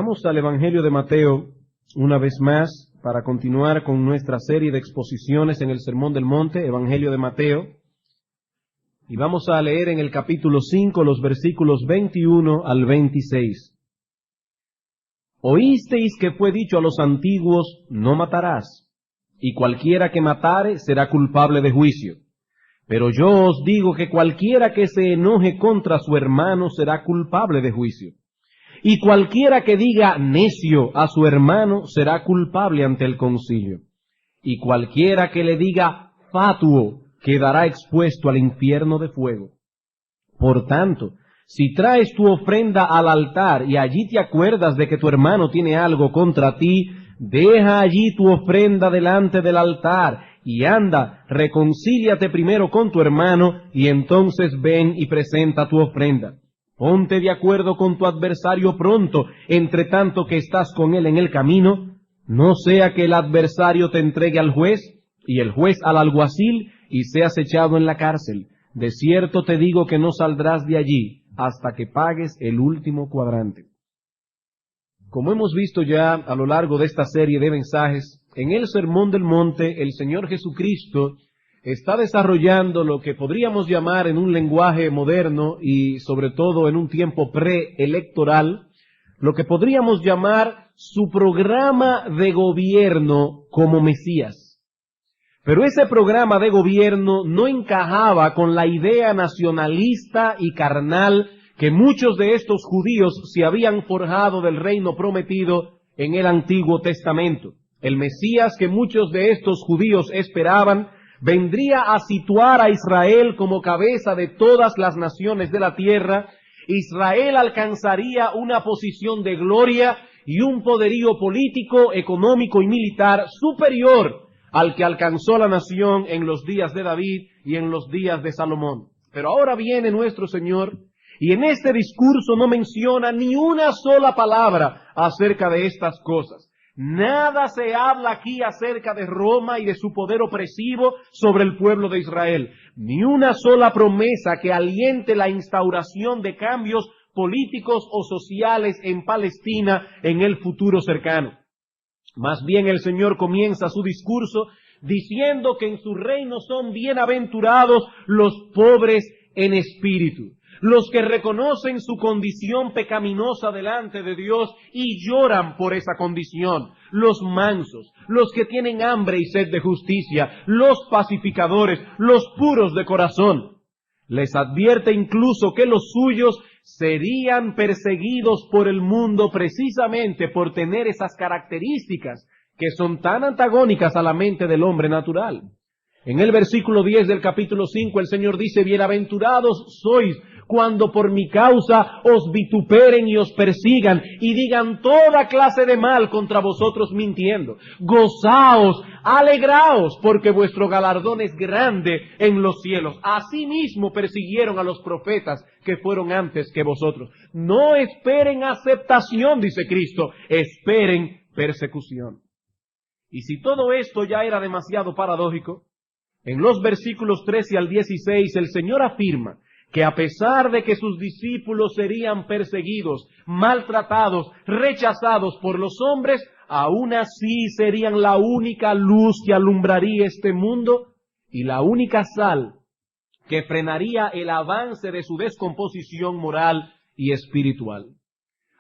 Vamos al Evangelio de Mateo una vez más para continuar con nuestra serie de exposiciones en el Sermón del Monte, Evangelio de Mateo. Y vamos a leer en el capítulo 5 los versículos 21 al 26. Oísteis que fue dicho a los antiguos, no matarás, y cualquiera que matare será culpable de juicio. Pero yo os digo que cualquiera que se enoje contra su hermano será culpable de juicio. Y cualquiera que diga necio a su hermano será culpable ante el concilio. Y cualquiera que le diga fatuo quedará expuesto al infierno de fuego. Por tanto, si traes tu ofrenda al altar y allí te acuerdas de que tu hermano tiene algo contra ti, deja allí tu ofrenda delante del altar y anda, reconcíliate primero con tu hermano y entonces ven y presenta tu ofrenda. Ponte de acuerdo con tu adversario pronto, entre tanto que estás con él en el camino, no sea que el adversario te entregue al juez y el juez al alguacil y seas echado en la cárcel. De cierto te digo que no saldrás de allí hasta que pagues el último cuadrante. Como hemos visto ya a lo largo de esta serie de mensajes, en el Sermón del Monte el Señor Jesucristo está desarrollando lo que podríamos llamar en un lenguaje moderno y sobre todo en un tiempo preelectoral, lo que podríamos llamar su programa de gobierno como Mesías. Pero ese programa de gobierno no encajaba con la idea nacionalista y carnal que muchos de estos judíos se habían forjado del reino prometido en el Antiguo Testamento. El Mesías que muchos de estos judíos esperaban vendría a situar a Israel como cabeza de todas las naciones de la tierra. Israel alcanzaría una posición de gloria y un poderío político, económico y militar superior al que alcanzó la nación en los días de David y en los días de Salomón. Pero ahora viene nuestro Señor y en este discurso no menciona ni una sola palabra acerca de estas cosas. Nada se habla aquí acerca de Roma y de su poder opresivo sobre el pueblo de Israel. Ni una sola promesa que aliente la instauración de cambios políticos o sociales en Palestina en el futuro cercano. Más bien el Señor comienza su discurso diciendo que en su reino son bienaventurados los pobres en espíritu, los que reconocen su condición pecaminosa delante de Dios y lloran por esa condición, los mansos, los que tienen hambre y sed de justicia, los pacificadores, los puros de corazón. Les advierte incluso que los suyos serían perseguidos por el mundo precisamente por tener esas características que son tan antagónicas a la mente del hombre natural. En el versículo 10 del capítulo 5 el Señor dice, bienaventurados sois cuando por mi causa os vituperen y os persigan y digan toda clase de mal contra vosotros mintiendo. Gozaos, alegraos, porque vuestro galardón es grande en los cielos. Asimismo persiguieron a los profetas que fueron antes que vosotros. No esperen aceptación, dice Cristo, esperen persecución. Y si todo esto ya era demasiado paradójico, en los versículos 13 al 16 el Señor afirma que a pesar de que sus discípulos serían perseguidos, maltratados, rechazados por los hombres, aún así serían la única luz que alumbraría este mundo y la única sal que frenaría el avance de su descomposición moral y espiritual.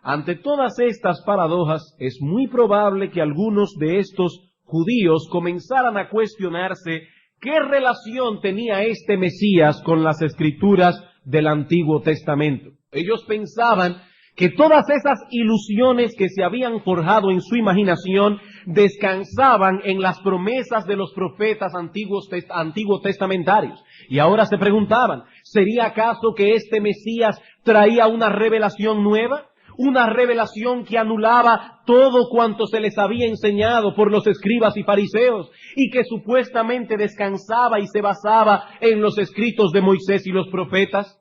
Ante todas estas paradojas, es muy probable que algunos de estos judíos comenzaran a cuestionarse ¿qué relación tenía este Mesías con las Escrituras del Antiguo Testamento? Ellos pensaban que todas esas ilusiones que se habían forjado en su imaginación descansaban en las promesas de los profetas antiguos testamentarios. Y ahora se preguntaban, ¿sería acaso que este Mesías traía una revelación nueva? Una revelación que anulaba todo cuanto se les había enseñado por los escribas y fariseos y que supuestamente descansaba y se basaba en los escritos de Moisés y los profetas.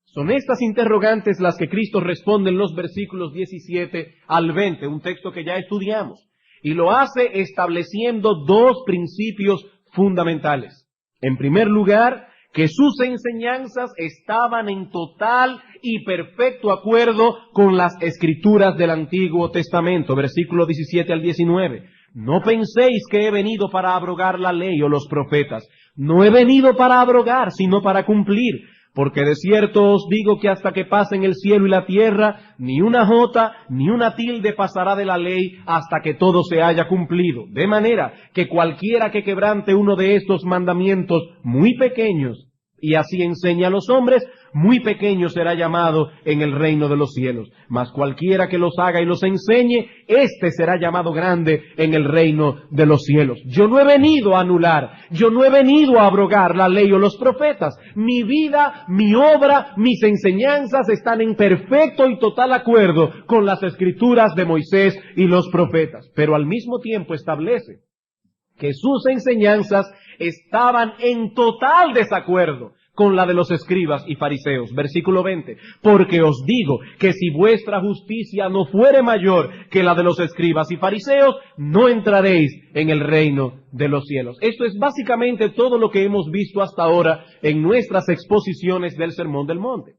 Son estas interrogantes las que Cristo responde en los versículos 17 al 20, un texto que ya estudiamos, y lo hace estableciendo dos principios fundamentales. En primer lugar, que sus enseñanzas estaban en total y perfecto acuerdo con las escrituras del Antiguo Testamento. Versículo 17 al 19. No penséis que he venido para abrogar la ley o los profetas. No he venido para abrogar, sino para cumplir. Porque de cierto os digo que hasta que pasen el cielo y la tierra, ni una jota ni una tilde pasará de la ley hasta que todo se haya cumplido. De manera que cualquiera que quebrante uno de estos mandamientos muy pequeños, y así enseña a los hombres, muy pequeño será llamado en el reino de los cielos. Mas cualquiera que los haga y los enseñe, éste será llamado grande en el reino de los cielos. Yo no he venido a anular, yo no he venido a abrogar la ley o los profetas. Mi vida, mi obra, mis enseñanzas están en perfecto y total acuerdo con las escrituras de Moisés y los profetas. Pero al mismo tiempo establece que sus enseñanzas estaban en total desacuerdo con la de los escribas y fariseos. Versículo 20. Porque os digo que si vuestra justicia no fuere mayor que la de los escribas y fariseos, no entraréis en el reino de los cielos. Esto es básicamente todo lo que hemos visto hasta ahora en nuestras exposiciones del Sermón del Monte.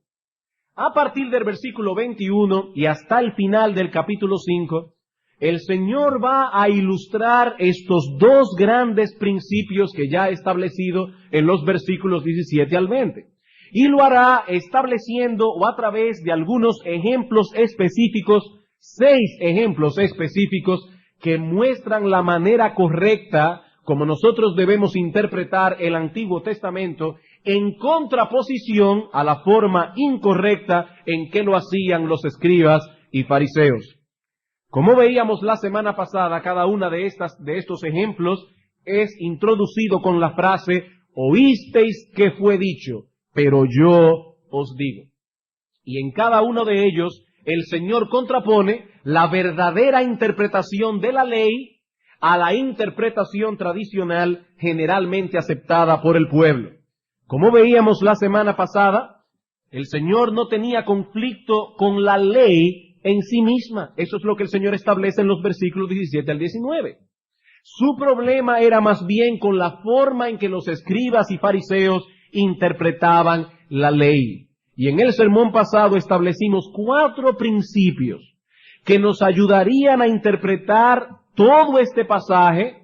A partir del versículo 21 y hasta el final del capítulo 5, el Señor va a ilustrar estos dos grandes principios que ya ha establecido en los versículos 17 al 20. Y lo hará estableciendo o a través de algunos ejemplos específicos, 6 ejemplos específicos que muestran la manera correcta como nosotros debemos interpretar el Antiguo Testamento en contraposición a la forma incorrecta en que lo hacían los escribas y fariseos. Como veíamos la semana pasada, cada una de estos ejemplos es introducido con la frase, oísteis que fue dicho, pero yo os digo. Y en cada uno de ellos, el Señor contrapone la verdadera interpretación de la ley a la interpretación tradicional generalmente aceptada por el pueblo. Como veíamos la semana pasada, el Señor no tenía conflicto con la ley en sí misma. Eso es lo que el Señor establece en los versículos 17 al 19. Su problema era más bien con la forma en que los escribas y fariseos interpretaban la ley. Y en el sermón pasado establecimos 4 principios que nos ayudarían a interpretar todo este pasaje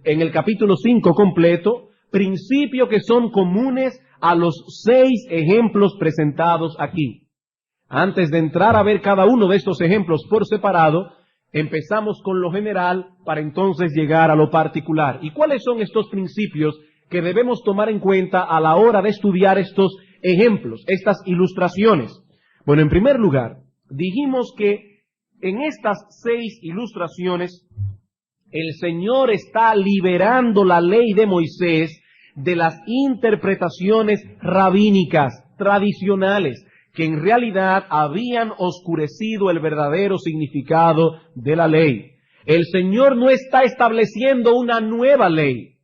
en el capítulo 5 completo, principios que son comunes a los 6 ejemplos presentados aquí. Antes de entrar a ver cada uno de estos ejemplos por separado, empezamos con lo general para entonces llegar a lo particular. ¿Y cuáles son estos principios que debemos tomar en cuenta a la hora de estudiar estos ejemplos, estas ilustraciones? Bueno, en primer lugar, dijimos que en estas 6 ilustraciones, el Señor está liberando la ley de Moisés de las interpretaciones rabínicas, tradicionales, que en realidad habían oscurecido el verdadero significado de la ley. El Señor no está estableciendo una nueva ley.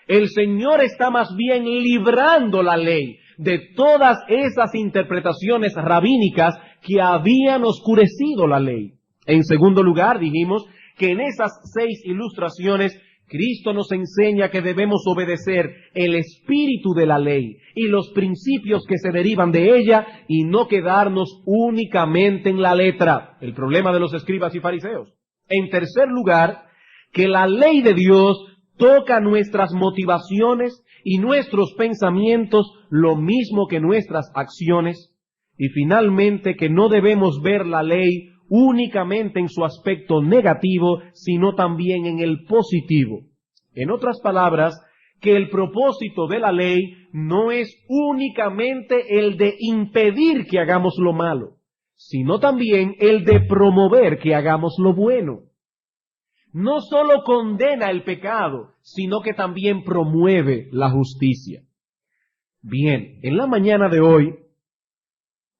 El Señor está más bien librando la ley de todas esas interpretaciones rabínicas que habían oscurecido la ley. En segundo lugar, dijimos que en esas 6 ilustraciones Cristo nos enseña que debemos obedecer el espíritu de la ley y los principios que se derivan de ella y no quedarnos únicamente en la letra, el problema de los escribas y fariseos. En tercer lugar, que la ley de Dios toca nuestras motivaciones y nuestros pensamientos lo mismo que nuestras acciones. Y finalmente, que no debemos ver la ley únicamente en su aspecto negativo, sino también en el positivo. En otras palabras, que el propósito de la ley no es únicamente el de impedir que hagamos lo malo, sino también el de promover que hagamos lo bueno. No solo condena el pecado, sino que también promueve la justicia. Bien, en la mañana de hoy,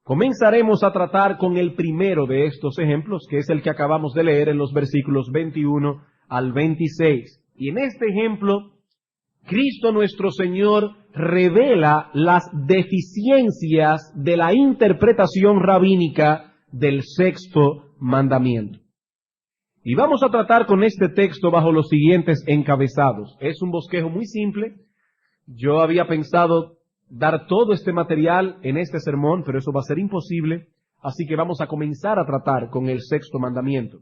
comenzaremos a tratar con el primero de estos ejemplos, que es el que acabamos de leer en los versículos 21 al 26. Y en este ejemplo, Cristo nuestro Señor revela las deficiencias de la interpretación rabínica del 6º mandamiento. Y vamos a tratar con este texto bajo los siguientes encabezados. Es un bosquejo muy simple. Yo había pensado dar todo este material en este sermón, pero eso va a ser imposible, así que vamos a comenzar a tratar con el sexto mandamiento.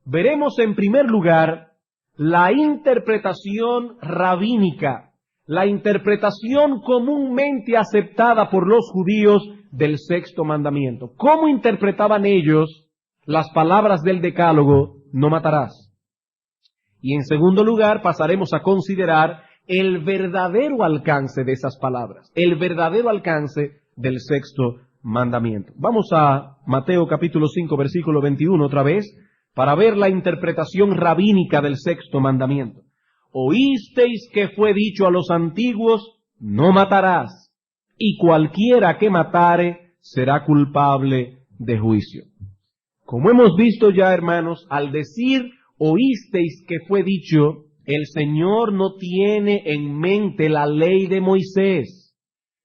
Veremos en primer lugar la interpretación rabínica, la interpretación comúnmente aceptada por los judíos del sexto mandamiento. ¿Cómo interpretaban ellos las palabras del Decálogo, no matarás? Y en segundo lugar pasaremos a considerar el verdadero alcance de esas palabras, el verdadero alcance del sexto mandamiento. Vamos a Mateo capítulo 5, versículo 21 otra vez, para ver la interpretación rabínica del sexto mandamiento. Oísteis que fue dicho a los antiguos, no matarás, y cualquiera que matare será culpable de juicio. Como hemos visto ya, hermanos, al decir oísteis que fue dicho, el Señor no tiene en mente la ley de Moisés.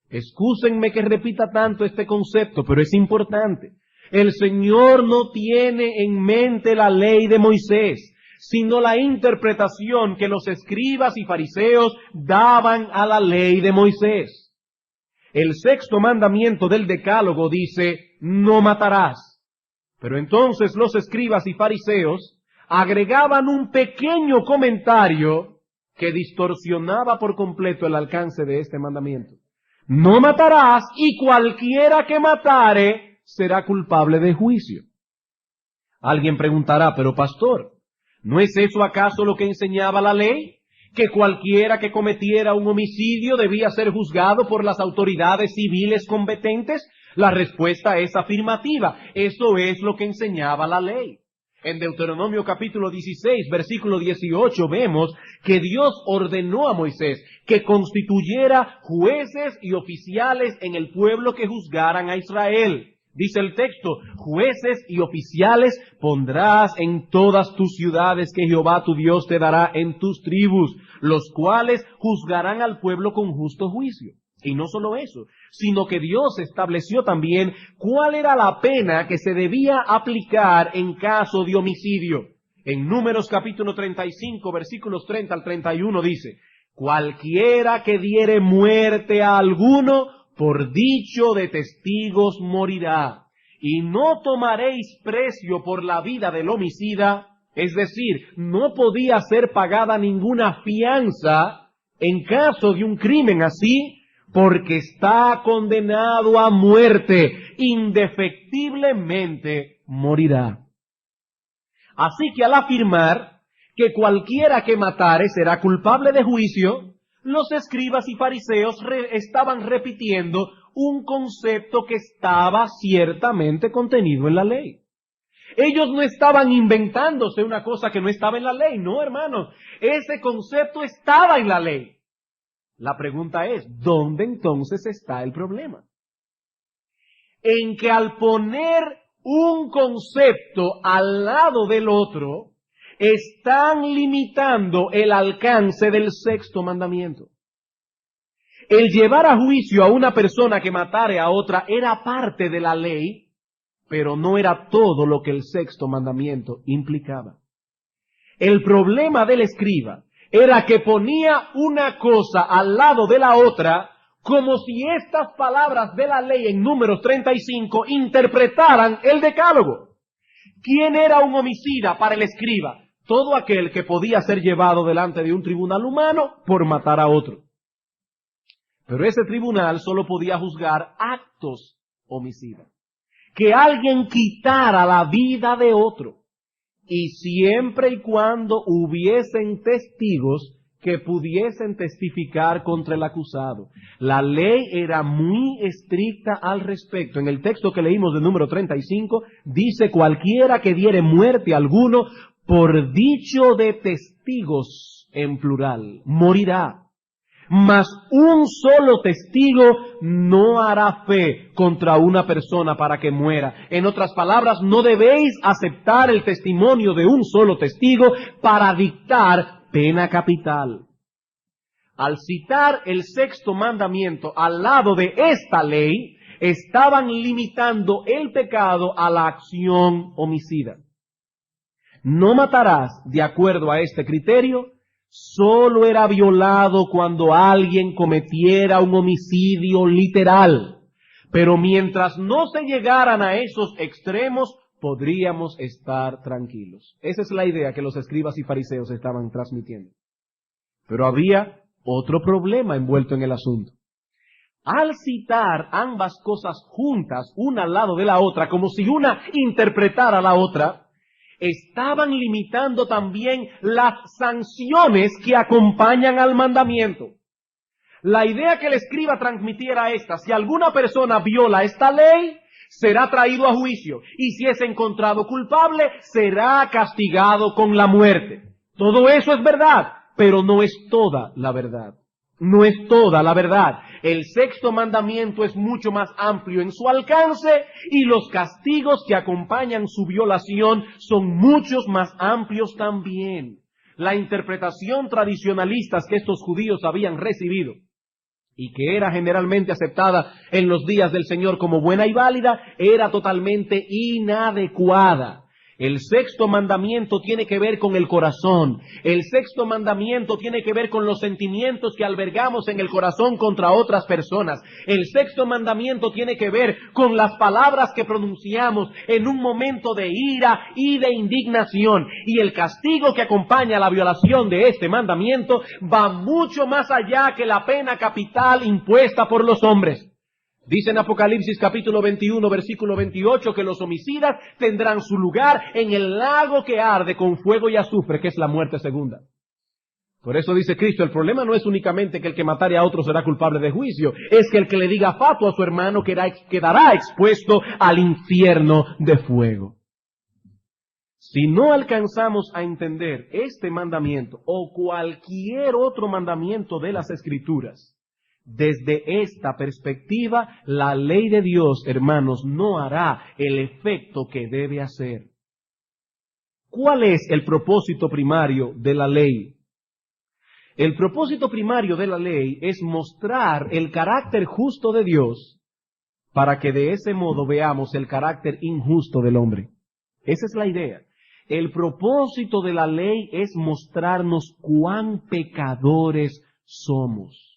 Excúsenme que repita tanto este concepto, pero es importante. El Señor no tiene en mente la ley de Moisés, sino la interpretación que los escribas y fariseos daban a la ley de Moisés. El sexto mandamiento del Decálogo dice, no matarás. Pero entonces los escribas y fariseos agregaban un pequeño comentario que distorsionaba por completo el alcance de este mandamiento. No matarás, y cualquiera que matare será culpable de juicio. Alguien preguntará, pero pastor, ¿no es eso acaso lo que enseñaba la ley? ¿Que cualquiera que cometiera un homicidio debía ser juzgado por las autoridades civiles competentes? La respuesta es afirmativa. Eso es lo que enseñaba la ley. En Deuteronomio capítulo 16, versículo 18, vemos que Dios ordenó a Moisés que constituyera jueces y oficiales en el pueblo que juzgaran a Israel. Dice el texto, jueces y oficiales pondrás en todas tus ciudades que Jehová tu Dios te dará en tus tribus, los cuales juzgarán al pueblo con justo juicio. Y no solo eso, sino que Dios estableció también cuál era la pena que se debía aplicar en caso de homicidio. En Números capítulo 35, versículos 30 al 31 dice, cualquiera que diere muerte a alguno, por dicho de testigos morirá. Y no tomaréis precio por la vida del homicida, es decir, no podía ser pagada ninguna fianza en caso de un crimen así, porque está condenado a muerte, indefectiblemente morirá. Así que al afirmar que cualquiera que matare será culpable de juicio, los escribas y fariseos estaban repitiendo un concepto que estaba ciertamente contenido en la ley. Ellos no estaban inventándose una cosa que no estaba en la ley, no, hermanos. Ese concepto estaba en la ley. La pregunta es, ¿dónde entonces está el problema? En que al poner un concepto al lado del otro, están limitando el alcance del sexto mandamiento. El llevar a juicio a una persona que matare a otra era parte de la ley, pero no era todo lo que el sexto mandamiento implicaba. El problema del escriba era que ponía una cosa al lado de la otra, como si estas palabras de la ley en Números 35 interpretaran el Decálogo. ¿Quién era un homicida para el escriba? Todo aquel que podía ser llevado delante de un tribunal humano por matar a otro. Pero ese tribunal solo podía juzgar actos homicidas. Que alguien quitara la vida de otro. Y siempre y cuando hubiesen testigos que pudiesen testificar contra el acusado. La ley era muy estricta al respecto. En el texto que leímos de Número 35, dice cualquiera que diere muerte a alguno por dicho de testigos, en plural, morirá. Mas un solo testigo no hará fe contra una persona para que muera. En otras palabras, no debéis aceptar el testimonio de un solo testigo para dictar pena capital. Al citar el sexto mandamiento al lado de esta ley, estaban limitando el pecado a la acción homicida. No matarás, de acuerdo a este criterio, solo era violado cuando alguien cometiera un homicidio literal. Pero mientras no se llegaran a esos extremos, podríamos estar tranquilos. Esa es la idea que los escribas y fariseos estaban transmitiendo. Pero había otro problema envuelto en el asunto. Al citar ambas cosas juntas, una al lado de la otra, como si una interpretara a la otra, estaban limitando también las sanciones que acompañan al mandamiento. La idea que el escriba transmitiera esta: si alguna persona viola esta ley, será traído a juicio, y si es encontrado culpable, será castigado con la muerte. Todo eso es verdad, pero no es toda la verdad. No es toda la verdad. El sexto mandamiento es mucho más amplio en su alcance y los castigos que acompañan su violación son muchos más amplios también. La interpretación tradicionalista que estos judíos habían recibido y que era generalmente aceptada en los días del Señor como buena y válida, era totalmente inadecuada. El sexto mandamiento tiene que ver con el corazón. El sexto mandamiento tiene que ver con los sentimientos que albergamos en el corazón contra otras personas. El sexto mandamiento tiene que ver con las palabras que pronunciamos en un momento de ira y de indignación. Y el castigo que acompaña la violación de este mandamiento va mucho más allá que la pena capital impuesta por los hombres. Dice en Apocalipsis capítulo 21, versículo 28, que los homicidas tendrán su lugar en el lago que arde con fuego y azufre, que es la muerte segunda. Por eso dice Cristo, el problema no es únicamente que el que matare a otro será culpable de juicio, es que el que le diga fatuo a su hermano quedará expuesto al infierno de fuego. Si no alcanzamos a entender este mandamiento o cualquier otro mandamiento de las Escrituras, desde esta perspectiva, la ley de Dios, hermanos, no hará el efecto que debe hacer. ¿Cuál es el propósito primario de la ley? El propósito primario de la ley es mostrar el carácter justo de Dios para que de ese modo veamos el carácter injusto del hombre. Esa es la idea. El propósito de la ley es mostrarnos cuán pecadores somos.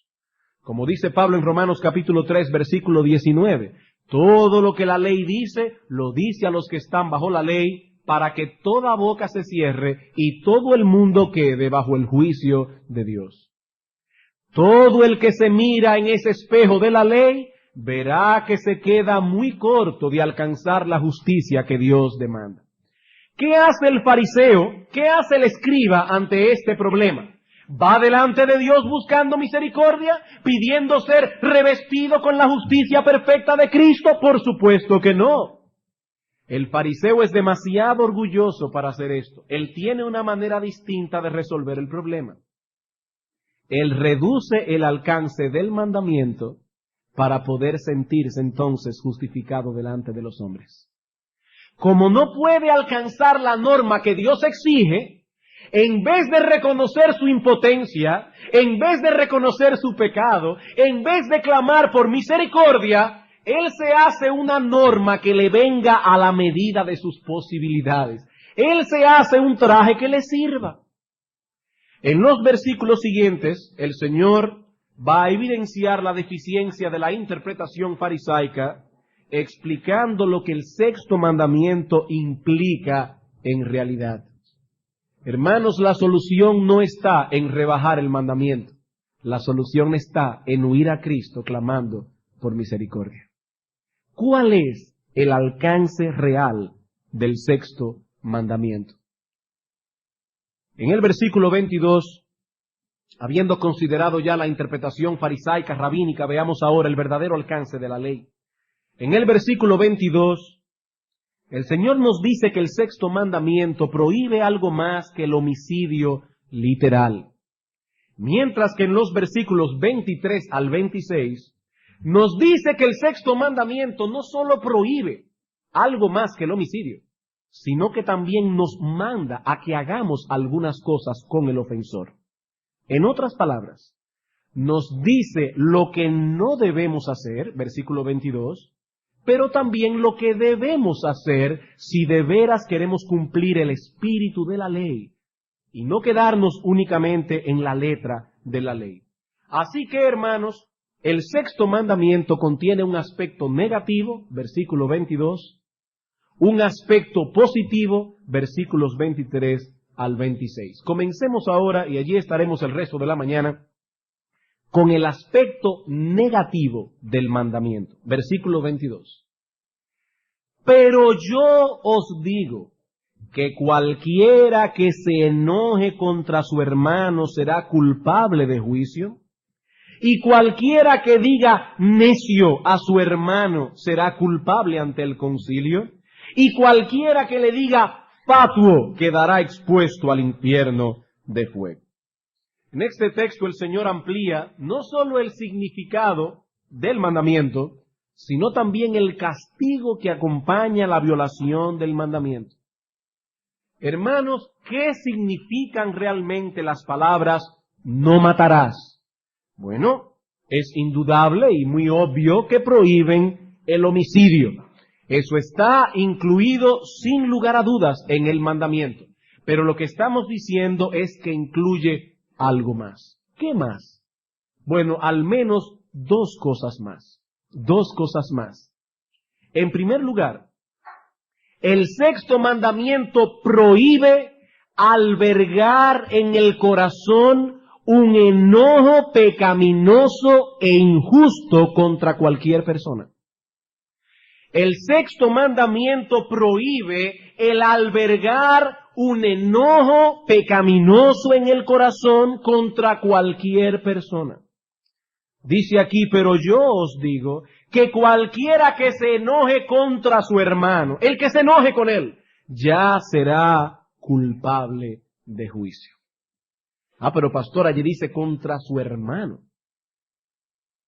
Como dice Pablo en Romanos capítulo 3, versículo 19, todo lo que la ley dice, lo dice a los que están bajo la ley, para que toda boca se cierre y todo el mundo quede bajo el juicio de Dios. Todo el que se mira en ese espejo de la ley, verá que se queda muy corto de alcanzar la justicia que Dios demanda. ¿Qué hace el fariseo? ¿Qué hace el escriba ante este problema? ¿Va delante de Dios buscando misericordia, pidiendo ser revestido con la justicia perfecta de Cristo? Por supuesto que no. El fariseo es demasiado orgulloso para hacer esto. Él tiene una manera distinta de resolver el problema. Él reduce el alcance del mandamiento para poder sentirse entonces justificado delante de los hombres. Como no puede alcanzar la norma que Dios exige, en vez de reconocer su impotencia, en vez de reconocer su pecado, en vez de clamar por misericordia, él se hace una norma que le venga a la medida de sus posibilidades. Él se hace un traje que le sirva. En los versículos siguientes, el Señor va a evidenciar la deficiencia de la interpretación farisaica, explicando lo que el sexto mandamiento implica en realidad. Hermanos, la solución no está en rebajar el mandamiento. La solución está en huir a Cristo clamando por misericordia. ¿Cuál es el alcance real del sexto mandamiento? En el versículo 22, habiendo considerado ya la interpretación farisaica rabínica, veamos ahora el verdadero alcance de la ley. En el versículo 22, el Señor nos dice que el sexto mandamiento prohíbe algo más que el homicidio literal. Mientras que en los versículos 23 al 26, nos dice que el sexto mandamiento no solo prohíbe algo más que el homicidio, sino que también nos manda a que hagamos algunas cosas con el ofensor. En otras palabras, nos dice lo que no debemos hacer, versículo 22, pero también lo que debemos hacer si de veras queremos cumplir el espíritu de la ley y no quedarnos únicamente en la letra de la ley. Así que, hermanos, el sexto mandamiento contiene un aspecto negativo, versículo 22, un aspecto positivo, versículos 23 al 26. Comencemos ahora, y allí estaremos el resto de la mañana, con el aspecto negativo del mandamiento. Versículo 22. Pero yo os digo que cualquiera que se enoje contra su hermano será culpable de juicio, y cualquiera que diga necio a su hermano será culpable ante el concilio, y cualquiera que le diga fatuo quedará expuesto al infierno de fuego. En este texto el Señor amplía no solo el significado del mandamiento, sino también el castigo que acompaña la violación del mandamiento. Hermanos, ¿qué significan realmente las palabras no matarás? Bueno, es indudable y muy obvio que prohíben el homicidio. Eso está incluido sin lugar a dudas en el mandamiento. Pero lo que estamos diciendo es que incluye algo más. ¿Qué más? Bueno, al menos dos cosas más. Dos cosas más. En primer lugar, el sexto mandamiento prohíbe albergar en el corazón un enojo pecaminoso e injusto contra cualquier persona. El sexto mandamiento prohíbe el albergar un enojo pecaminoso en el corazón contra cualquier persona. Dice aquí, pero yo os digo que cualquiera que se enoje contra su hermano, el que se enoje con él, ya será culpable de juicio. Pero pastor, allí dice contra su hermano.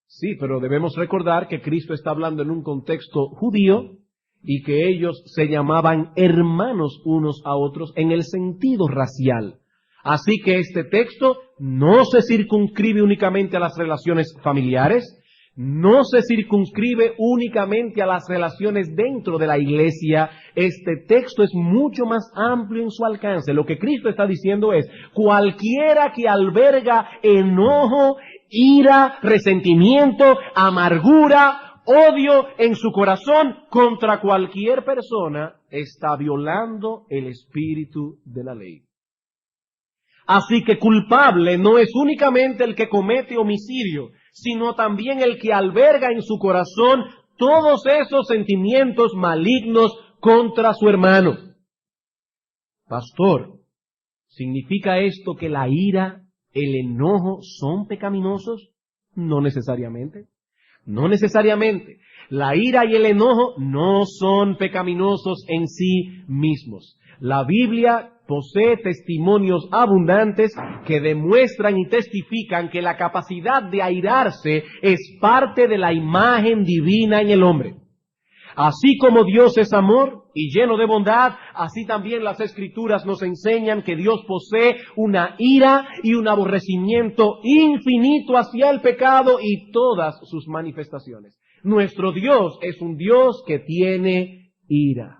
Sí, pero debemos recordar que Cristo está hablando en un contexto judío y que ellos se llamaban hermanos unos a otros en el sentido racial. Así que este texto no se circunscribe únicamente a las relaciones familiares, no se circunscribe únicamente a las relaciones dentro de la iglesia. Este texto es mucho más amplio en su alcance. Lo que Cristo está diciendo es, cualquiera que alberga enojo, ira, resentimiento, amargura, odio en su corazón contra cualquier persona, está violando el espíritu de la ley. Así que culpable no es únicamente el que comete homicidio, sino también el que alberga en su corazón todos esos sentimientos malignos contra su hermano. Pastor, ¿significa esto que la ira, el enojo son pecaminosos? No necesariamente. No necesariamente. La ira y el enojo no son pecaminosos en sí mismos. La Biblia posee testimonios abundantes que demuestran y testifican que la capacidad de airarse es parte de la imagen divina en el hombre. Así como Dios es amor y lleno de bondad, así también las Escrituras nos enseñan que Dios posee una ira y un aborrecimiento infinito hacia el pecado y todas sus manifestaciones. Nuestro Dios es un Dios que tiene ira.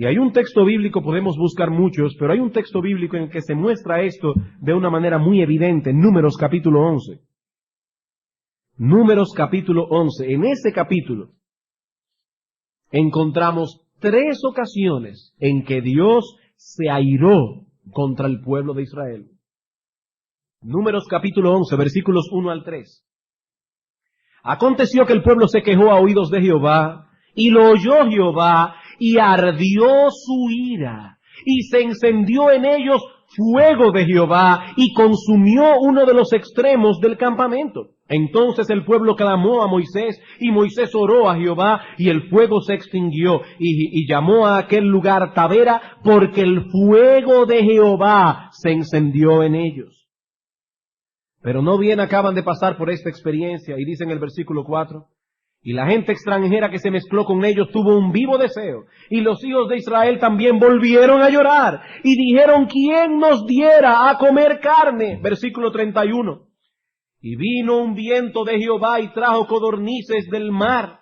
Y hay un texto bíblico, podemos buscar muchos, pero hay un texto bíblico en el que se muestra esto de una manera muy evidente, Números capítulo 11. Números capítulo 11. En ese capítulo encontramos 3 ocasiones en que Dios se airó contra el pueblo de Israel. Números capítulo 11, versículos 1 al 3. Aconteció que el pueblo se quejó a oídos de Jehová, y lo oyó Jehová, y ardió su ira, y se encendió en ellos fuego de Jehová, y consumió uno de los extremos del campamento. Entonces el pueblo clamó a Moisés, y Moisés oró a Jehová, y el fuego se extinguió, y llamó a aquel lugar Tabera, porque el fuego de Jehová se encendió en ellos. Pero no bien acaban de pasar por esta experiencia, y dice en el versículo 4, y la gente extranjera que se mezcló con ellos tuvo un vivo deseo, y los hijos de Israel también volvieron a llorar, y dijeron, ¿quién nos diera a comer carne? Versículo 31. Y vino un viento de Jehová y trajo codornices del mar,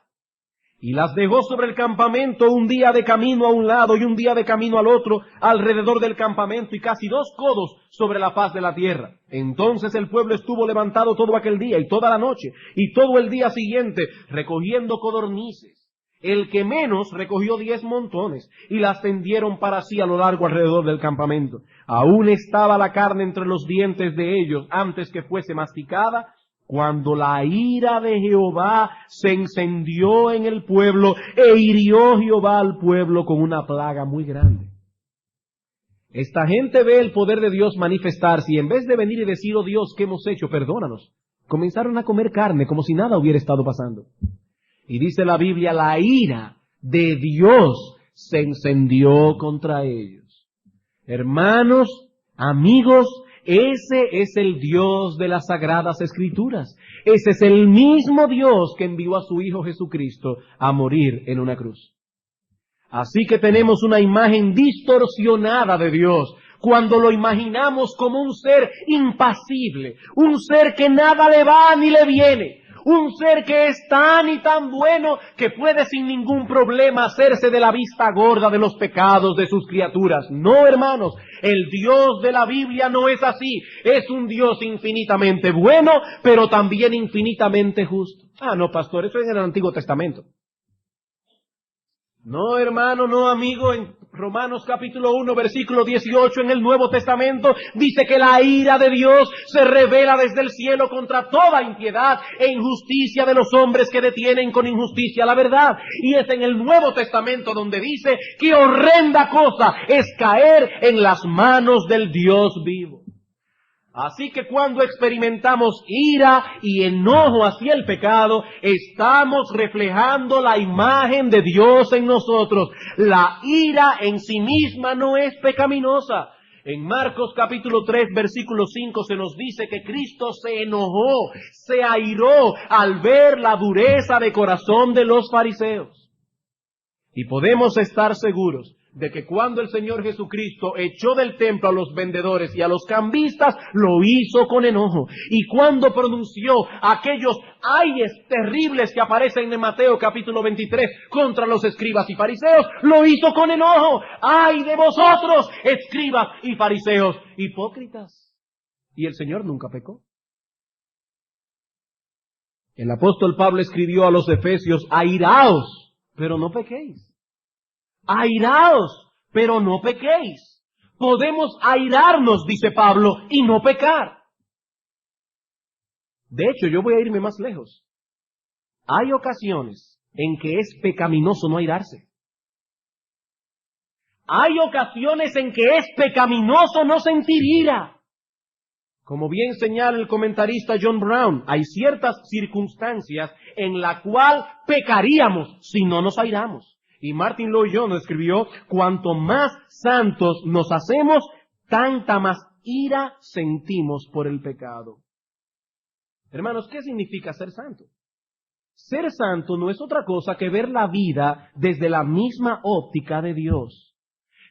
y las dejó sobre el campamento, un día de camino a un lado y un día de camino al otro, alrededor del campamento, y casi 2 codos sobre la faz de la tierra. Entonces el pueblo estuvo levantado todo aquel día y toda la noche y todo el día siguiente, recogiendo codornices. El que menos recogió 10 montones, y las tendieron para sí a lo largo alrededor del campamento. Aún estaba la carne entre los dientes de ellos antes que fuese masticada, cuando la ira de Jehová se encendió en el pueblo, e hirió Jehová al pueblo con una plaga muy grande. Esta gente ve el poder de Dios manifestarse, y en vez de venir y decir, oh Dios, ¿qué hemos hecho? Perdónanos, comenzaron a comer carne como si nada hubiera estado pasando. Y dice la Biblia, la ira de Dios se encendió contra ellos. Hermanos, amigos, ese es el Dios de las Sagradas Escrituras. Ese es el mismo Dios que envió a su Hijo Jesucristo a morir en una cruz. Así que tenemos una imagen distorsionada de Dios cuando lo imaginamos como un ser impasible, un ser que nada le va ni le viene, un ser que es tan y tan bueno que puede sin ningún problema hacerse de la vista gorda de los pecados de sus criaturas. No, hermanos, el Dios de la Biblia no es así. Es un Dios infinitamente bueno, pero también infinitamente justo. Ah, no, pastor, eso es en el Antiguo Testamento. No, hermano, no, amigo, en Romanos capítulo 1, versículo 18, en el Nuevo Testamento, dice que la ira de Dios se revela desde el cielo contra toda impiedad e injusticia de los hombres que detienen con injusticia la verdad. Y es en el Nuevo Testamento donde dice que horrenda cosa es caer en las manos del Dios vivo. Así que cuando experimentamos ira y enojo hacia el pecado, estamos reflejando la imagen de Dios en nosotros. La ira en sí misma no es pecaminosa. En Marcos capítulo 3, versículo 5 se nos dice que Cristo se enojó, se airó al ver la dureza de corazón de los fariseos. Y podemos estar seguros de que cuando el Señor Jesucristo echó del templo a los vendedores y a los cambistas, lo hizo con enojo. Y cuando pronunció aquellos ayes terribles que aparecen en Mateo capítulo 23 contra los escribas y fariseos, lo hizo con enojo. ¡Ay de vosotros, escribas y fariseos hipócritas! Y el Señor nunca pecó. El apóstol Pablo escribió a los efesios, airaos, pero no pequéis. Airaos, pero no pequéis. Podemos airarnos, dice Pablo, y no pecar. De hecho, yo voy a irme más lejos. Hay ocasiones en que es pecaminoso no airarse. Hay ocasiones en que es pecaminoso no sentir ira. Como bien señala el comentarista John Brown, hay ciertas circunstancias en las cuales pecaríamos si no nos airamos. Y Martin Lloyd-Jones escribió, cuanto más santos nos hacemos, tanta más ira sentimos por el pecado. Hermanos, ¿qué significa ser santo? Ser santo no es otra cosa que ver la vida desde la misma óptica de Dios.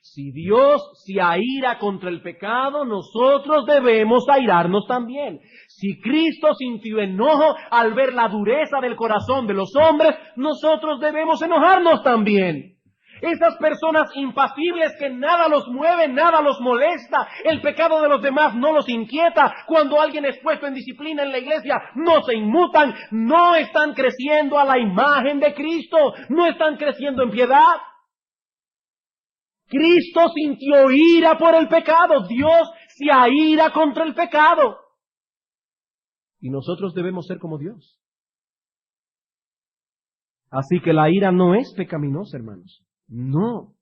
Si Dios se aira contra el pecado, nosotros debemos airarnos también. Si Cristo sintió enojo al ver la dureza del corazón de los hombres, nosotros debemos enojarnos también. Esas personas impasibles que nada los mueve, nada los molesta, el pecado de los demás no los inquieta, cuando alguien es puesto en disciplina en la iglesia, no se inmutan, no están creciendo a la imagen de Cristo, no están creciendo en piedad. Cristo sintió ira por el pecado. Dios se aira contra el pecado. Y nosotros debemos ser como Dios. Así que la ira no es pecaminosa, hermanos. No.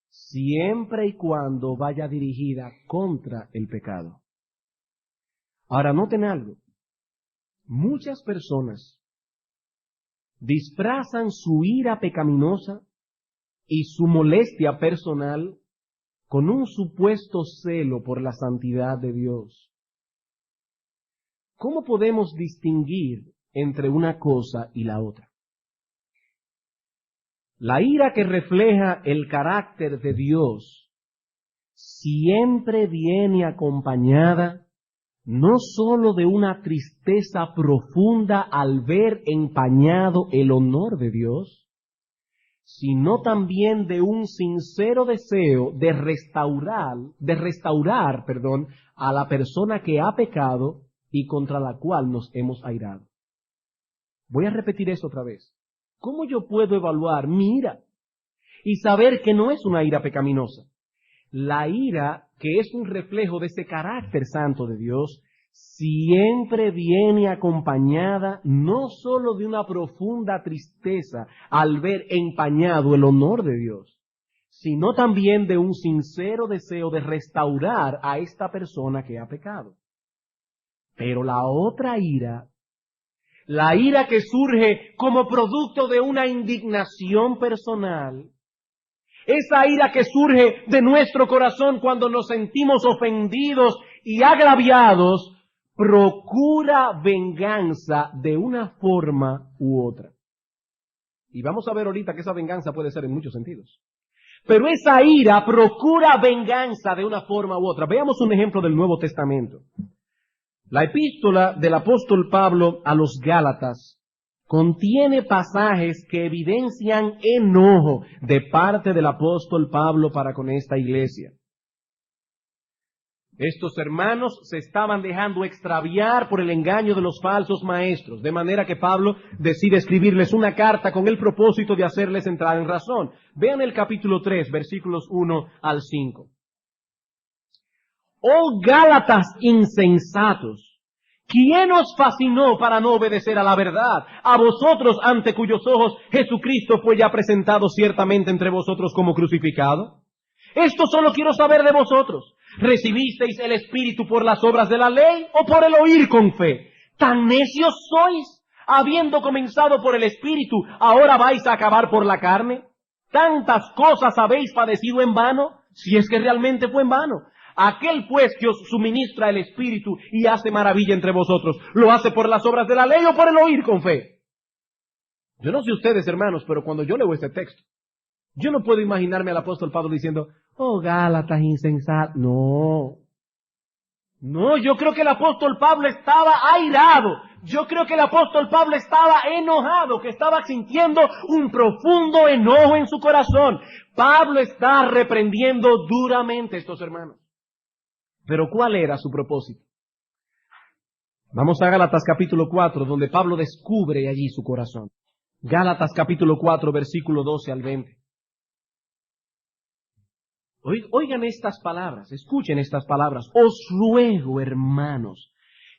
Siempre y cuando vaya dirigida contra el pecado. Ahora, noten algo. Muchas personas disfrazan su ira pecaminosa y su molestia personal con un supuesto celo por la santidad de Dios. ¿Cómo podemos distinguir entre una cosa y la otra? La ira que refleja el carácter de Dios siempre viene acompañada no sólo de una tristeza profunda al ver empañado el honor de Dios, sino también de un sincero deseo de restaurar, a la persona que ha pecado y contra la cual nos hemos airado. Voy a repetir eso otra vez. ¿Cómo yo puedo evaluar mi ira y saber que no es una ira pecaminosa? La ira, que es un reflejo de ese carácter santo de Dios, siempre viene acompañada no sólo de una profunda tristeza al ver empañado el honor de Dios, sino también de un sincero deseo de restaurar a esta persona que ha pecado. Pero la otra ira, la ira que surge como producto de una indignación personal, esa ira que surge de nuestro corazón cuando nos sentimos ofendidos y agraviados, procura venganza de una forma u otra. Y vamos a ver ahorita que esa venganza puede ser en muchos sentidos. Pero esa ira procura venganza de una forma u otra. Veamos un ejemplo del Nuevo Testamento. La epístola del apóstol Pablo a los Gálatas contiene pasajes que evidencian enojo de parte del apóstol Pablo para con esta iglesia. Estos hermanos se estaban dejando extraviar por el engaño de los falsos maestros, de manera que Pablo decide escribirles una carta con el propósito de hacerles entrar en razón. Vean el capítulo 3, versículos 1 al 5. Oh Gálatas insensatos, ¿quién os fascinó para no obedecer a la verdad? A vosotros ante cuyos ojos Jesucristo fue ya presentado ciertamente entre vosotros como crucificado. Esto solo quiero saber de vosotros. ¿Recibisteis el Espíritu por las obras de la ley o por el oír con fe? ¿Tan necios sois? Habiendo comenzado por el Espíritu, ¿ahora vais a acabar por la carne? ¿Tantas cosas habéis padecido en vano? Si es que realmente fue en vano. Aquel pues que os suministra el Espíritu y hace maravilla entre vosotros, ¿lo hace por las obras de la ley o por el oír con fe? Yo no sé ustedes, hermanos, pero cuando yo leo este texto, yo no puedo imaginarme al apóstol Pablo diciendo, oh Gálatas insensatos. No, yo creo que el apóstol Pablo estaba airado. Yo creo que el apóstol Pablo estaba enojado, que estaba sintiendo un profundo enojo en su corazón. Pablo está reprendiendo duramente a estos hermanos. Pero ¿cuál era su propósito? Vamos a Gálatas capítulo 4, donde Pablo descubre allí su corazón. Gálatas capítulo 4, versículo 12 al 20. Oigan estas palabras, escuchen estas palabras. Os ruego, hermanos,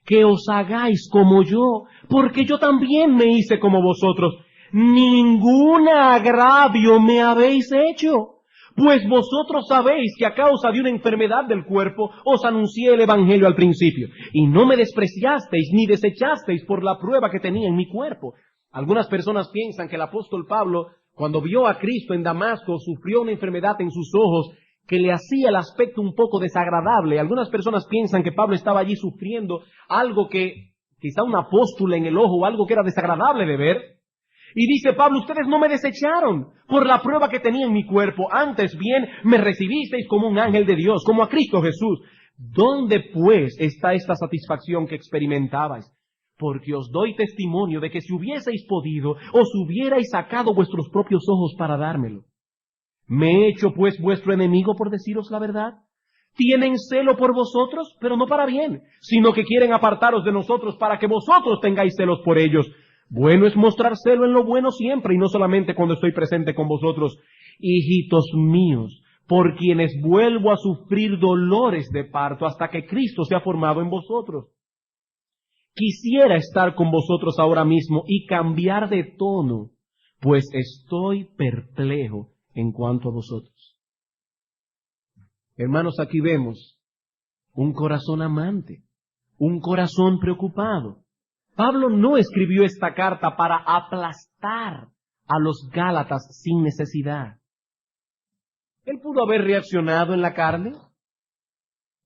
que os hagáis como yo, porque yo también me hice como vosotros. Ningún agravio me habéis hecho, pues vosotros sabéis que a causa de una enfermedad del cuerpo os anuncié el Evangelio al principio, y no me despreciasteis ni desechasteis por la prueba que tenía en mi cuerpo. Algunas personas piensan que el apóstol Pablo, cuando vio a Cristo en Damasco, sufrió una enfermedad en sus ojos que le hacía el aspecto un poco desagradable. Algunas personas piensan que Pablo estaba allí sufriendo algo que, quizá una pústula en el ojo o algo que era desagradable de ver. Y dice Pablo, ustedes no me desecharon por la prueba que tenía en mi cuerpo, antes bien me recibisteis como un ángel de Dios, como a Cristo Jesús. ¿Dónde pues está esta satisfacción que experimentabais? Porque os doy testimonio de que si hubieseis podido, os hubierais sacado vuestros propios ojos para dármelo. ¿Me he hecho pues vuestro enemigo por deciros la verdad? Tienen celo por vosotros, pero no para bien, sino que quieren apartaros de nosotros para que vosotros tengáis celos por ellos. Bueno es mostrar celo en lo bueno siempre y no solamente cuando estoy presente con vosotros. Hijitos míos, por quienes vuelvo a sufrir dolores de parto hasta que Cristo sea formado en vosotros. Quisiera estar con vosotros ahora mismo y cambiar de tono, pues estoy perplejo en cuanto a vosotros. Hermanos, aquí vemos un corazón amante, un corazón preocupado. Pablo no escribió esta carta para aplastar a los Gálatas sin necesidad. Él pudo haber reaccionado en la carne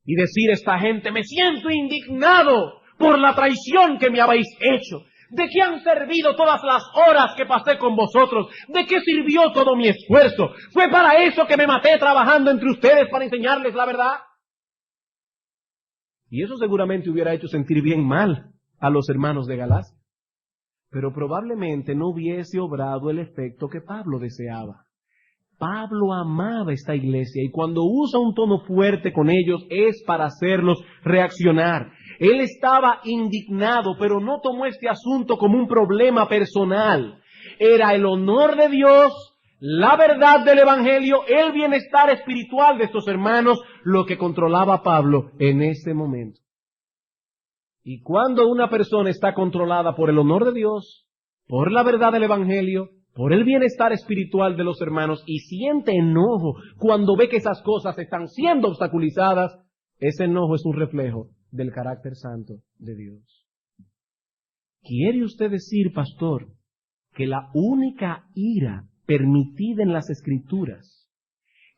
y decir a esta gente, me siento indignado por la traición que me habéis hecho. ¿De qué han servido todas las horas que pasé con vosotros? ¿De qué sirvió todo mi esfuerzo? ¿Fue para eso que me maté trabajando entre ustedes para enseñarles la verdad? Y eso seguramente hubiera hecho sentir bien mal a los hermanos de Galacia. Pero probablemente no hubiese obrado el efecto que Pablo deseaba. Pablo amaba esta iglesia y cuando usa un tono fuerte con ellos es para hacerlos reaccionar. Él estaba indignado, pero no tomó este asunto como un problema personal. Era el honor de Dios, la verdad del Evangelio, el bienestar espiritual de estos hermanos, lo que controlaba a Pablo en ese momento. Y cuando una persona está controlada por el honor de Dios, por la verdad del Evangelio, por el bienestar espiritual de los hermanos, y siente enojo cuando ve que esas cosas están siendo obstaculizadas, ese enojo es un reflejo del carácter santo de Dios. ¿Quiere usted decir, pastor, que la única ira permitida en las Escrituras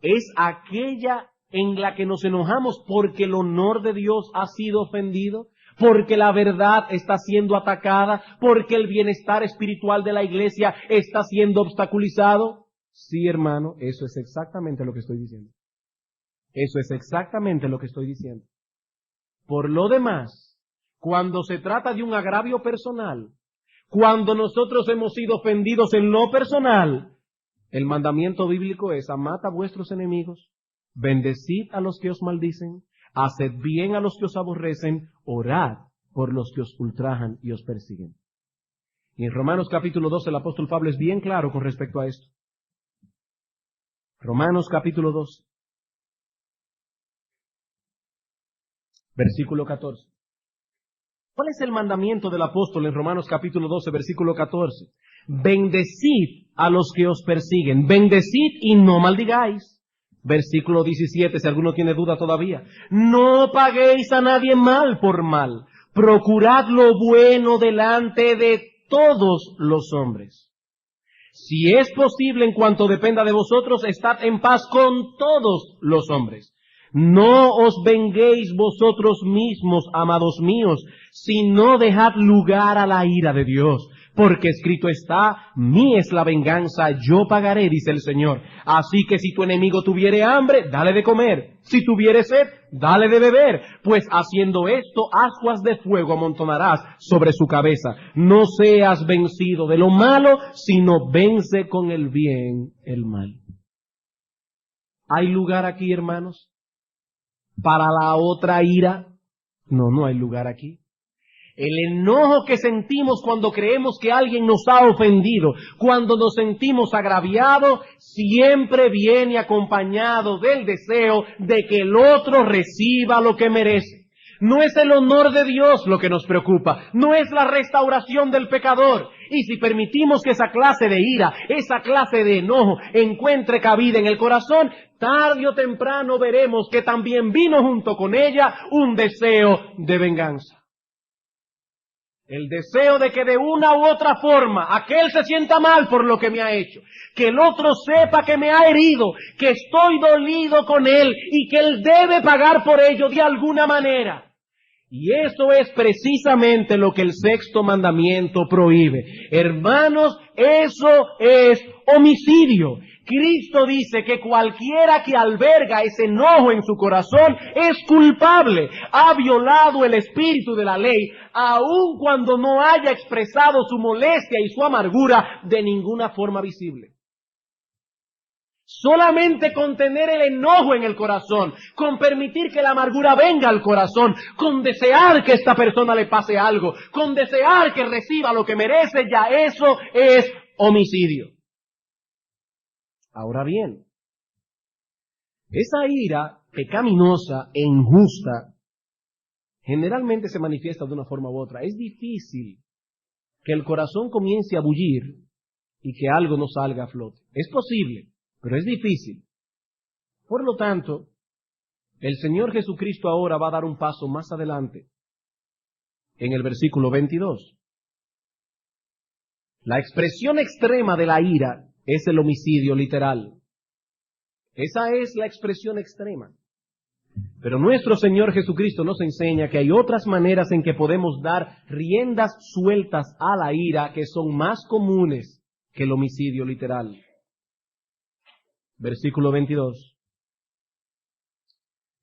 es aquella en la que nos enojamos porque el honor de Dios ha sido ofendido? Porque la verdad está siendo atacada, porque el bienestar espiritual de la iglesia está siendo obstaculizado. Sí, hermano, eso es exactamente lo que estoy diciendo. Eso es exactamente lo que estoy diciendo. Por lo demás, cuando se trata de un agravio personal, cuando nosotros hemos sido ofendidos en lo personal, el mandamiento bíblico es: amad a vuestros enemigos, bendecid a los que os maldicen, haced bien a los que os aborrecen, orad por los que os ultrajan y os persiguen. Y en Romanos capítulo 12 el apóstol Pablo es bien claro con respecto a esto. Romanos capítulo 12, versículo 14. ¿Cuál es el mandamiento del apóstol en Romanos capítulo 12, versículo 14? Bendecid a los que os persiguen, bendecid y no maldigáis. Versículo 17, si alguno tiene duda todavía. No paguéis a nadie mal por mal. Procurad lo bueno delante de todos los hombres. Si es posible, en cuanto dependa de vosotros, estad en paz con todos los hombres. No os venguéis vosotros mismos, amados míos, sino dejad lugar a la ira de Dios. Porque escrito está: mía es la venganza, yo pagaré, dice el Señor. Así que si tu enemigo tuviere hambre, dale de comer. Si tuviere sed, dale de beber. Pues haciendo esto, ascuas de fuego amontonarás sobre su cabeza. No seas vencido de lo malo, sino vence con el bien el mal. ¿Hay lugar aquí, hermanos, para la otra ira? No, no hay lugar aquí. El enojo que sentimos cuando creemos que alguien nos ha ofendido, cuando nos sentimos agraviados, siempre viene acompañado del deseo de que el otro reciba lo que merece. No es el honor de Dios lo que nos preocupa, no es la restauración del pecador. Y si permitimos que esa clase de ira, esa clase de enojo encuentre cabida en el corazón, tarde o temprano veremos que también vino junto con ella un deseo de venganza. El deseo de que de una u otra forma aquel se sienta mal por lo que me ha hecho, que el otro sepa que me ha herido, que estoy dolido con él y que él debe pagar por ello de alguna manera. Y eso es precisamente lo que el sexto mandamiento prohíbe. Hermanos, eso es homicidio. Cristo dice que cualquiera que alberga ese enojo en su corazón es culpable. Ha violado el espíritu de la ley, aun cuando no haya expresado su molestia y su amargura de ninguna forma visible. Solamente con tener el enojo en el corazón, con permitir que la amargura venga al corazón, con desear que esta persona le pase algo, con desear que reciba lo que merece, ya eso es homicidio. Ahora bien, esa ira pecaminosa e injusta generalmente se manifiesta de una forma u otra. Es difícil que el corazón comience a bullir y que algo no salga a flote. Es posible, pero es difícil. Por lo tanto, el Señor Jesucristo ahora va a dar un paso más adelante en el versículo 22. La expresión extrema de la ira es el homicidio literal. Esa es la expresión extrema. Pero nuestro Señor Jesucristo nos enseña que hay otras maneras en que podemos dar riendas sueltas a la ira que son más comunes que el homicidio literal. Versículo 22.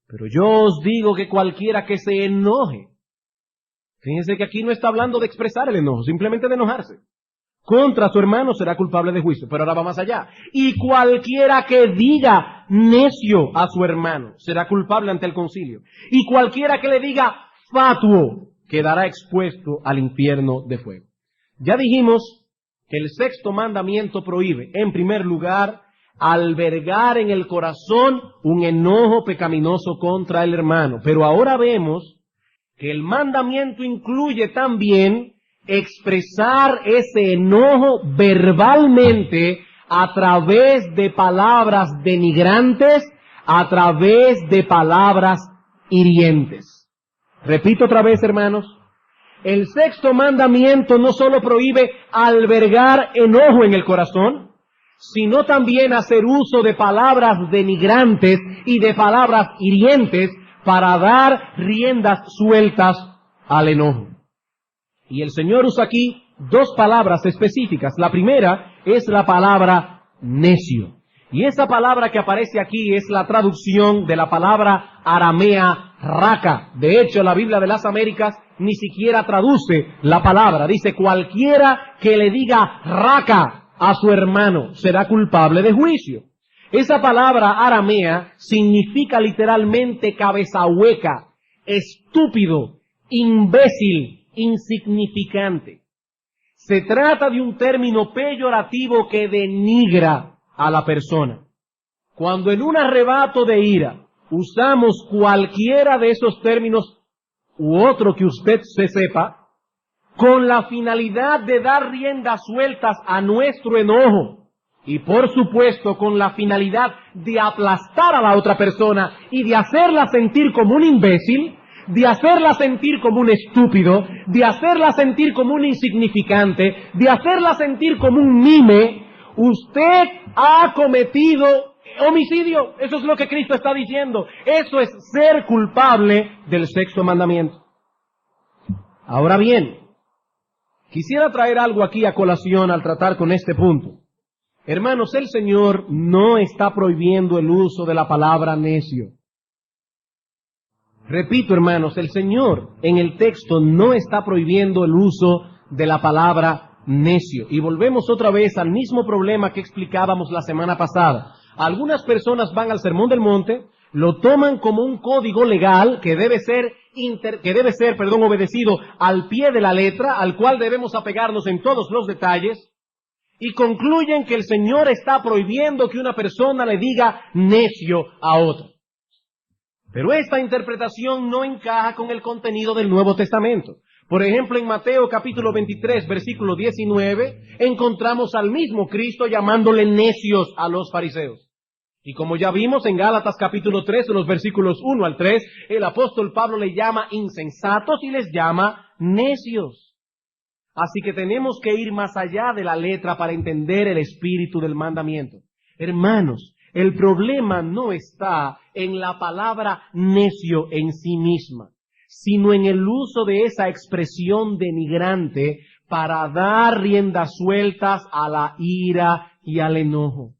Pero yo os digo que cualquiera que se enoje, fíjense que aquí no está hablando de expresar el enojo, simplemente de enojarse, contra su hermano será culpable de juicio. Pero ahora va más allá. Y cualquiera que diga necio a su hermano será culpable ante el concilio. Y cualquiera que le diga fatuo quedará expuesto al infierno de fuego. Ya dijimos que el sexto mandamiento prohíbe, en primer lugar, albergar en el corazón un enojo pecaminoso contra el hermano. Pero ahora vemos que el mandamiento incluye también expresar ese enojo verbalmente a través de palabras denigrantes, a través de palabras hirientes. Repito otra vez, hermanos, el sexto mandamiento no solo prohíbe albergar enojo en el corazón, sino también hacer uso de palabras denigrantes y de palabras hirientes para dar riendas sueltas al enojo. Y el Señor usa aquí dos palabras específicas. La primera es la palabra necio. Y esa palabra que aparece aquí es la traducción de la palabra aramea raca. De hecho, la Biblia de las Américas ni siquiera traduce la palabra. Dice, cualquiera que le diga raca a su hermano será culpable de juicio. Esa palabra aramea significa literalmente cabeza hueca, estúpido, imbécil, insignificante. Se trata de un término peyorativo que denigra a la persona. Cuando en un arrebato de ira usamos cualquiera de esos términos u otro que usted se sepa, con la finalidad de dar riendas sueltas a nuestro enojo y por supuesto con la finalidad de aplastar a la otra persona y de hacerla sentir como un imbécil, de hacerla sentir como un estúpido, de hacerla sentir como un insignificante, de hacerla sentir como un mime, usted ha cometido homicidio. Eso es lo que Cristo está diciendo. Eso es ser culpable del sexto mandamiento. Ahora bien, quisiera traer algo aquí a colación al tratar con este punto. Hermanos, el Señor no está prohibiendo el uso de la palabra necio. Repito, hermanos, el Señor en el texto no está prohibiendo el uso de la palabra necio. Y volvemos otra vez al mismo problema que explicábamos la semana pasada. Algunas personas van al Sermón del Monte, lo toman como un código legal que debe ser obedecido al pie de la letra, al cual debemos apegarnos en todos los detalles, y concluyen que el Señor está prohibiendo que una persona le diga necio a otra. Pero esta interpretación no encaja con el contenido del Nuevo Testamento. Por ejemplo, en Mateo capítulo 23, versículo 19, encontramos al mismo Cristo llamándole necios a los fariseos. Y como ya vimos en Gálatas capítulo 3, en los versículos 1 al 3, el apóstol Pablo le llama insensatos y les llama necios. Así que tenemos que ir más allá de la letra para entender el espíritu del mandamiento. Hermanos, el problema no está en la palabra necio en sí misma, sino en el uso de esa expresión denigrante para dar riendas sueltas a la ira y al enojo.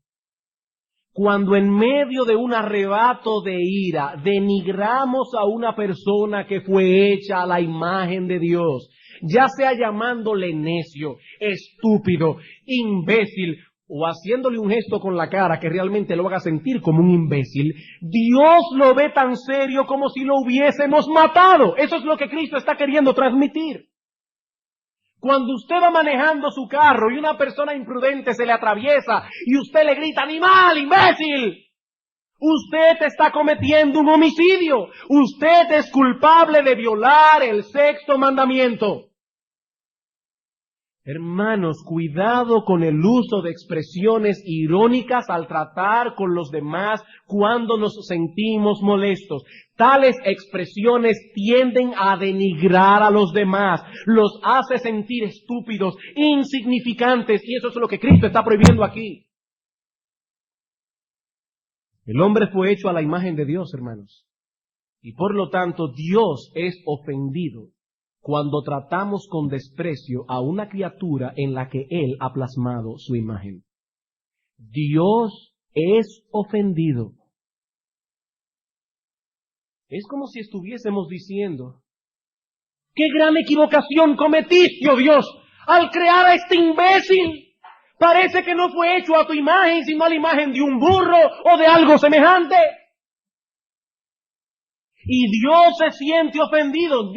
Cuando en medio de un arrebato de ira denigramos a una persona que fue hecha a la imagen de Dios, ya sea llamándole necio, estúpido, imbécil, o haciéndole un gesto con la cara que realmente lo haga sentir como un imbécil, Dios lo ve tan serio como si lo hubiésemos matado. Eso es lo que Cristo está queriendo transmitir. Cuando usted va manejando su carro y una persona imprudente se le atraviesa y usted le grita, ¡animal, imbécil!, usted está cometiendo un homicidio. Usted es culpable de violar el sexto mandamiento. Hermanos, cuidado con el uso de expresiones irónicas al tratar con los demás cuando nos sentimos molestos. Tales expresiones tienden a denigrar a los demás, los hace sentir estúpidos, insignificantes, y eso es lo que Cristo está prohibiendo aquí. El hombre fue hecho a la imagen de Dios, hermanos, y por lo tanto Dios es ofendido cuando tratamos con desprecio a una criatura en la que Él ha plasmado su imagen. Dios es ofendido Es como si estuviésemos diciendo: ¡qué gran equivocación cometiste, oh Dios, al crear a este imbécil! Parece que no fue hecho a tu imagen, sino a la imagen de un burro o de algo semejante. Y Dios se siente ofendido.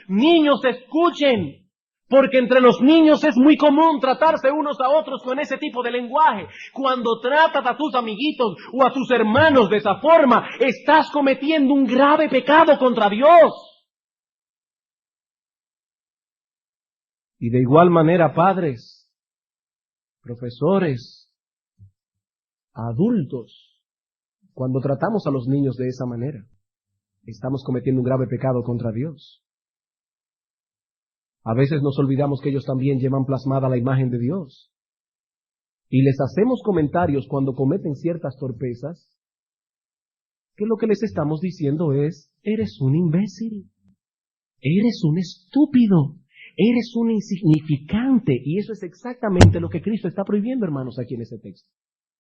Niños, escuchen, porque entre los niños es muy común tratarse unos a otros con ese tipo de lenguaje. Cuando tratas a tus amiguitos o a tus hermanos de esa forma, estás cometiendo un grave pecado contra Dios. Y de igual manera, padres, profesores, adultos, cuando tratamos a los niños de esa manera, estamos cometiendo un grave pecado contra Dios. A veces nos olvidamos que ellos también llevan plasmada la imagen de Dios. Y les hacemos comentarios cuando cometen ciertas torpezas, que lo que les estamos diciendo es: eres un imbécil, eres un estúpido, eres un insignificante. Y eso es exactamente lo que Cristo está prohibiendo, hermanos, aquí en este texto.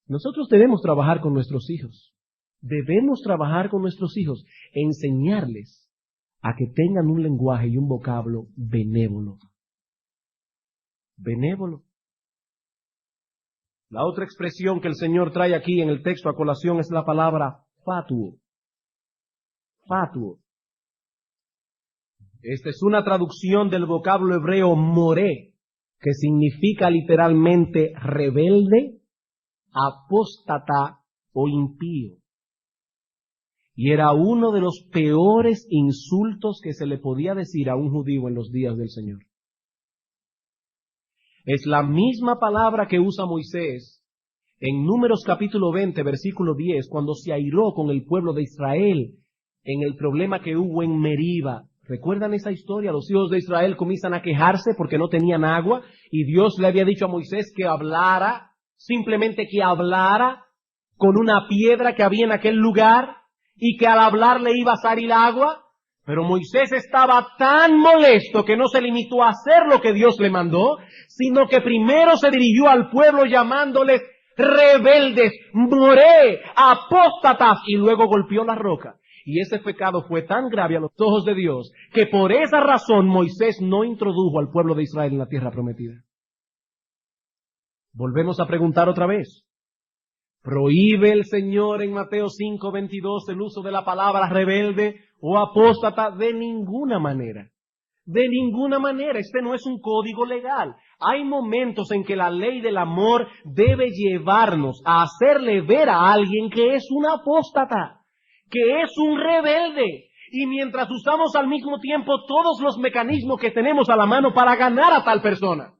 Nosotros debemos trabajar con nuestros hijos. Debemos trabajar con nuestros hijos, enseñarles a que tengan un lenguaje y un vocablo benévolo. Benévolo. La otra expresión que el Señor trae aquí en el texto a colación es la palabra fatuo. Fatuo. Esta es una traducción del vocablo hebreo moré, que significa literalmente rebelde, apóstata o impío. Y era uno de los peores insultos que se le podía decir a un judío en los días del Señor. Es la misma palabra que usa Moisés en Números capítulo 20, versículo 10, cuando se airó con el pueblo de Israel en el problema que hubo en Meriba. ¿Recuerdan esa historia? Los hijos de Israel comienzan a quejarse porque no tenían agua y Dios le había dicho a Moisés que hablara, simplemente que hablara con una piedra que había en aquel lugar, y que al hablar le iba a salir agua. Pero Moisés estaba tan molesto que no se limitó a hacer lo que Dios le mandó, sino que primero se dirigió al pueblo llamándoles rebeldes, moré, apóstatas, y luego golpeó la roca. Y ese pecado fue tan grave a los ojos de Dios que por esa razón Moisés no introdujo al pueblo de Israel en la tierra prometida. Volvemos a preguntar otra vez. ¿Prohíbe el Señor en Mateo 5:22 el uso de la palabra rebelde o apóstata? De ninguna manera. De ninguna manera. Este no es un código legal. Hay momentos en que la ley del amor debe llevarnos a hacerle ver a alguien que es un apóstata, que es un rebelde. Y mientras usamos al mismo tiempo todos los mecanismos que tenemos a la mano para ganar a tal persona.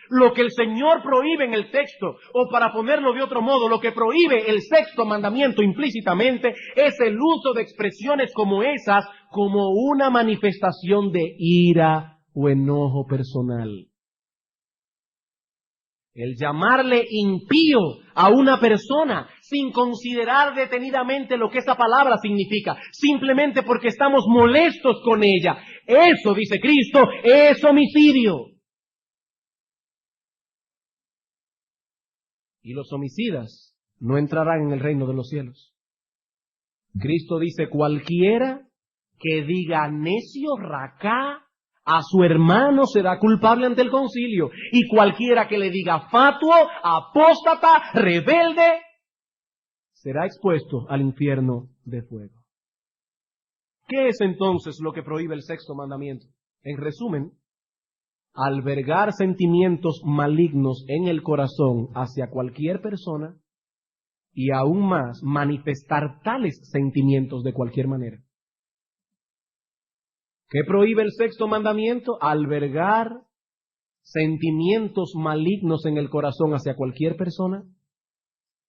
Lo que el Señor prohíbe en el texto, o para ponerlo de otro modo, lo que prohíbe el sexto mandamiento implícitamente, es el uso de expresiones como esas, como una manifestación de ira o enojo personal. El llamarle impío a una persona sin considerar detenidamente lo que esa palabra significa, simplemente porque estamos molestos con ella, eso, dice Cristo, es homicidio. Y los homicidas no entrarán en el reino de los cielos. Cristo dice: cualquiera que diga necio, racá, a su hermano será culpable ante el concilio. Y cualquiera que le diga fatuo, apóstata, rebelde, será expuesto al infierno de fuego. ¿Qué es entonces lo que prohíbe el sexto mandamiento? En resumen, albergar sentimientos malignos en el corazón hacia cualquier persona y aún más manifestar tales sentimientos de cualquier manera. ¿Qué prohíbe el sexto mandamiento? Albergar sentimientos malignos en el corazón hacia cualquier persona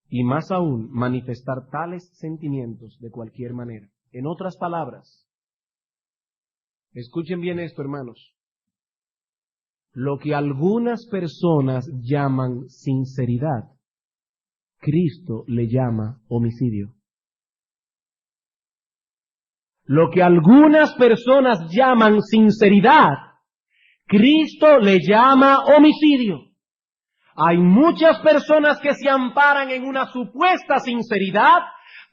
y más aún manifestar tales sentimientos de cualquier manera. En otras palabras, escuchen bien esto, hermanos. Lo que algunas personas llaman sinceridad, Cristo le llama homicidio. Lo que algunas personas llaman sinceridad, Cristo le llama homicidio. Hay muchas personas que se amparan en una supuesta sinceridad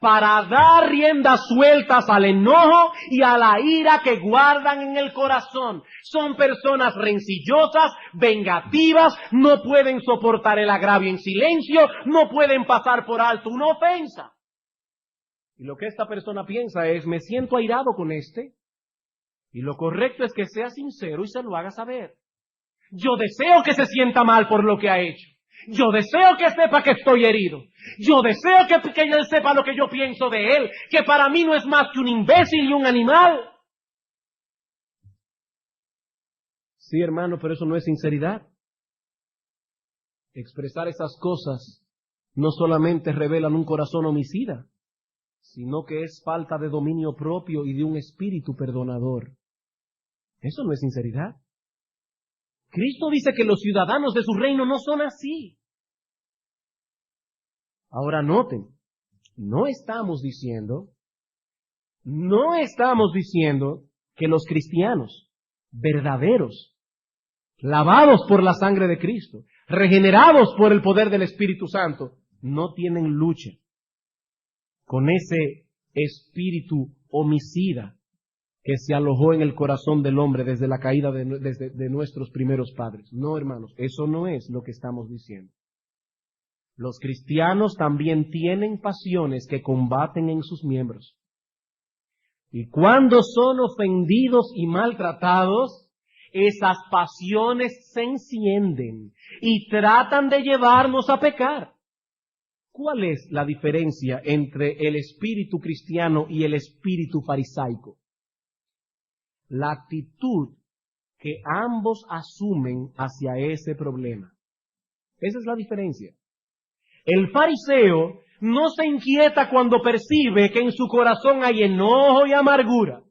para dar riendas sueltas al enojo y a la ira que guardan en el corazón. Son personas rencillosas, vengativas, no pueden soportar el agravio en silencio, no pueden pasar por alto una ofensa. Y lo que esta persona piensa es, me siento airado con este, y lo correcto es que sea sincero y se lo haga saber. Yo deseo que se sienta mal por lo que ha hecho. Yo deseo que sepa que estoy herido. Yo deseo que él sepa lo que yo pienso de él, que para mí no es más que un imbécil y un animal. Sí, hermano, pero eso no es sinceridad. Expresar esas cosas no solamente revelan un corazón homicida, sino que es falta de dominio propio y de un espíritu perdonador. Eso no es sinceridad. Cristo dice que los ciudadanos de su reino no son así. Ahora noten, no estamos diciendo que los cristianos verdaderos, lavados por la sangre de Cristo, regenerados por el poder del Espíritu Santo, no tienen lucha con ese espíritu homicida que se alojó en el corazón del hombre desde la caída de nuestros primeros padres. No, hermanos, eso no es lo que estamos diciendo. Los cristianos también tienen pasiones que combaten en sus miembros. Y cuando son ofendidos y maltratados, esas pasiones se encienden y tratan de llevarnos a pecar. ¿Cuál es la diferencia entre el espíritu cristiano y el espíritu farisaico? La actitud que ambos asumen hacia ese problema. Esa es la diferencia. El fariseo no se inquieta cuando percibe que en su corazón hay enojo y amargura.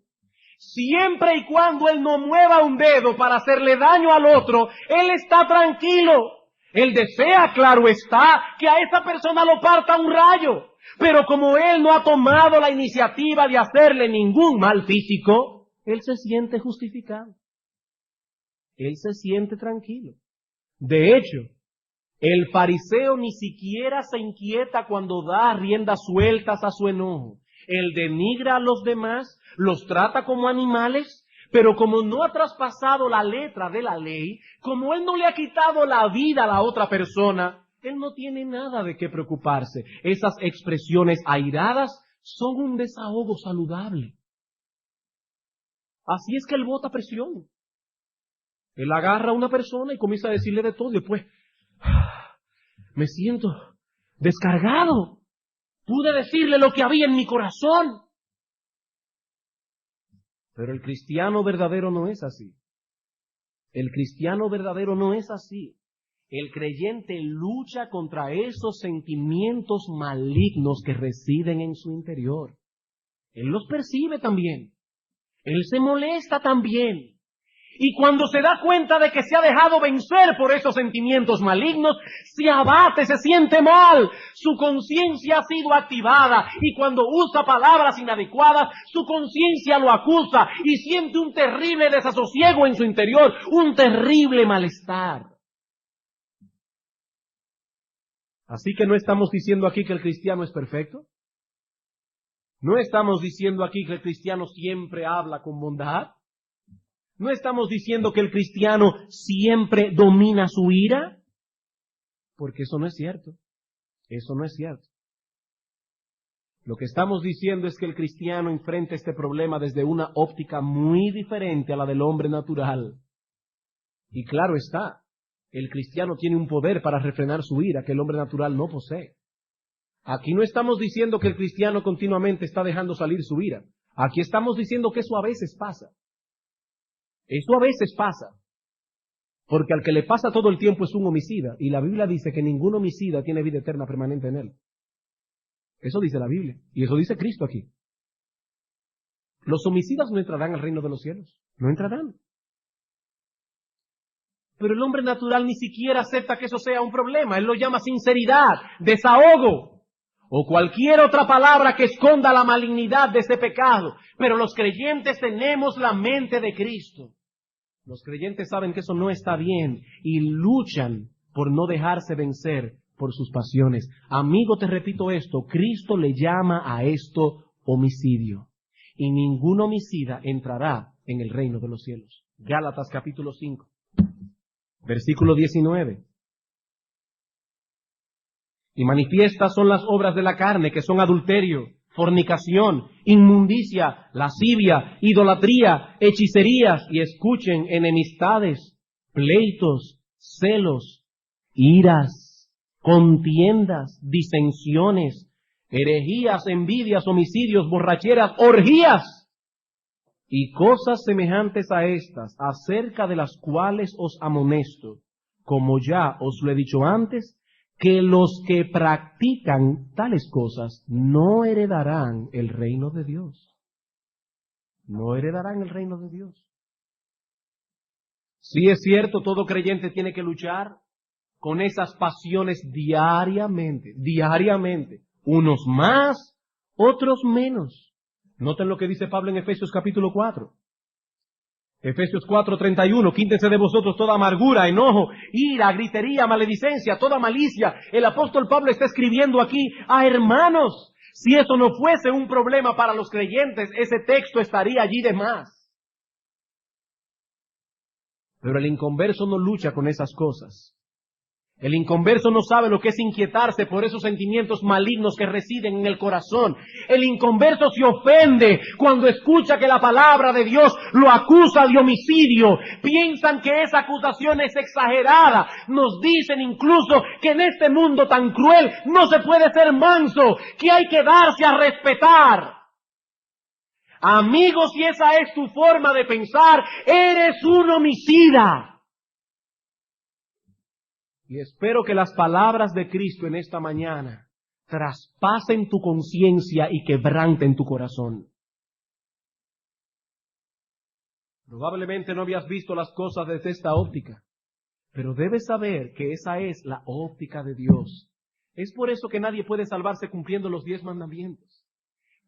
Siempre y cuando él no mueva un dedo para hacerle daño al otro, él está tranquilo. Él desea, claro está, que a esa persona lo parta un rayo. Pero como él no ha tomado la iniciativa de hacerle ningún mal físico, él se siente justificado. Él se siente tranquilo. De hecho, el fariseo ni siquiera se inquieta cuando da riendas sueltas a su enojo. Él denigra a los demás, los trata como animales, pero como no ha traspasado la letra de la ley, como él no le ha quitado la vida a la otra persona, él no tiene nada de qué preocuparse. Esas expresiones airadas son un desahogo saludable. Así es que él bota presión. Él agarra a una persona y comienza a decirle de todo y después, me siento descargado. Pude decirle lo que había en mi corazón. Pero el cristiano verdadero no es así. El cristiano verdadero no es así. El creyente lucha contra esos sentimientos malignos que residen en su interior. Él los percibe también. Él se molesta también. Y cuando se da cuenta de que se ha dejado vencer por esos sentimientos malignos, se abate, se siente mal. Su conciencia ha sido activada y cuando usa palabras inadecuadas, su conciencia lo acusa y siente un terrible desasosiego en su interior, un terrible malestar. Así que no estamos diciendo aquí que el cristiano es perfecto. No estamos diciendo aquí que el cristiano siempre habla con bondad. No estamos diciendo que el cristiano siempre domina su ira, porque eso no es cierto. Eso no es cierto. Lo que estamos diciendo es que el cristiano enfrenta este problema desde una óptica muy diferente a la del hombre natural. Y claro está, el cristiano tiene un poder para refrenar su ira que el hombre natural no posee. Aquí no estamos diciendo que el cristiano continuamente está dejando salir su ira. Aquí estamos diciendo que eso a veces pasa. Eso a veces pasa, porque al que le pasa todo el tiempo es un homicida, y la Biblia dice que ningún homicida tiene vida eterna permanente en él. Eso dice la Biblia, y eso dice Cristo aquí. Los homicidas no entrarán al reino de los cielos, no entrarán. Pero el hombre natural ni siquiera acepta que eso sea un problema, él lo llama sinceridad, desahogo, o cualquier otra palabra que esconda la malignidad de ese pecado. Pero los creyentes tenemos la mente de Cristo. Los creyentes saben que eso no está bien y luchan por no dejarse vencer por sus pasiones. Amigo, te repito esto, Cristo le llama a esto homicidio. Y ningún homicida entrará en el reino de los cielos. Gálatas capítulo 5, versículo 19. Y manifiestas son las obras de la carne, que son adulterio, fornicación, inmundicia, lascivia, idolatría, hechicerías, y escuchen, enemistades, pleitos, celos, iras, contiendas, disensiones, herejías, envidias, homicidios, borracheras, orgías, y cosas semejantes a estas, acerca de las cuales os amonesto, como ya os lo he dicho antes, que los que practican tales cosas no heredarán el reino de Dios. No heredarán el reino de Dios. Sí es cierto, todo creyente tiene que luchar con esas pasiones diariamente. Unos más, otros menos. Noten lo que dice Pablo en Efesios capítulo 4. Efesios 4:31, quítense de vosotros toda amargura, enojo, ira, gritería, maledicencia, toda malicia. El apóstol Pablo está escribiendo aquí a hermanos. Si eso no fuese un problema para los creyentes, ese texto estaría allí de más. Pero el inconverso no lucha con esas cosas. El inconverso no sabe lo que es inquietarse por esos sentimientos malignos que residen en el corazón. El inconverso se ofende cuando escucha que la palabra de Dios lo acusa de homicidio. Piensan que esa acusación es exagerada. Nos dicen incluso que en este mundo tan cruel no se puede ser manso, que hay que darse a respetar. Amigos, si esa es tu forma de pensar, eres un homicida. Y espero que las palabras de Cristo en esta mañana traspasen tu conciencia y quebranten tu corazón. Probablemente no habías visto las cosas desde esta óptica, pero debes saber que esa es la óptica de Dios. Es por eso que nadie puede salvarse cumpliendo los 10 mandamientos,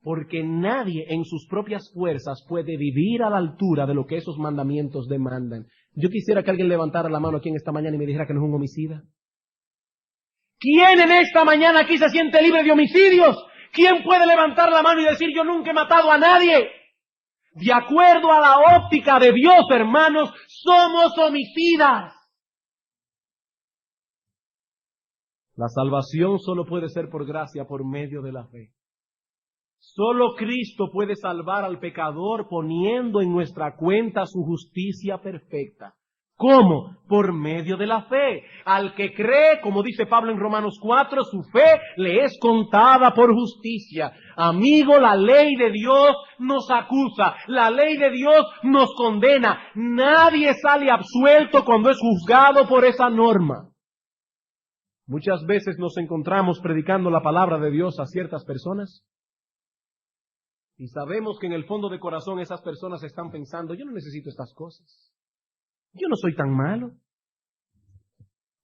porque nadie en sus propias fuerzas puede vivir a la altura de lo que esos mandamientos demandan. Yo quisiera que alguien levantara la mano aquí en esta mañana y me dijera que no es un homicida. ¿Quién en esta mañana aquí se siente libre de homicidios? ¿Quién puede levantar la mano y decir yo nunca he matado a nadie? De acuerdo a la óptica de Dios, hermanos, somos homicidas. La salvación solo puede ser por gracia, por medio de la fe. Solo Cristo puede salvar al pecador poniendo en nuestra cuenta su justicia perfecta. ¿Cómo? Por medio de la fe. Al que cree, como dice Pablo en Romanos 4, su fe le es contada por justicia. Amigo, la ley de Dios nos acusa, la ley de Dios nos condena. Nadie sale absuelto cuando es juzgado por esa norma. Muchas veces nos encontramos predicando la palabra de Dios a ciertas personas y sabemos que en el fondo de corazón esas personas están pensando, yo no necesito estas cosas. Yo no soy tan malo.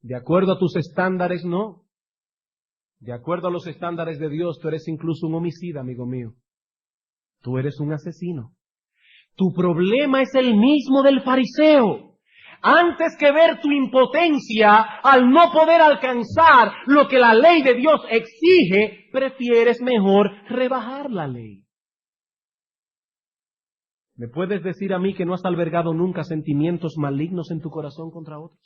De acuerdo a tus estándares, no. De acuerdo a los estándares de Dios, tú eres incluso un homicida, amigo mío. Tú eres un asesino. Tu problema es el mismo del fariseo. Antes que ver tu impotencia al no poder alcanzar lo que la ley de Dios exige, prefieres mejor rebajar la ley. ¿Me puedes decir a mí que no has albergado nunca sentimientos malignos en tu corazón contra otros?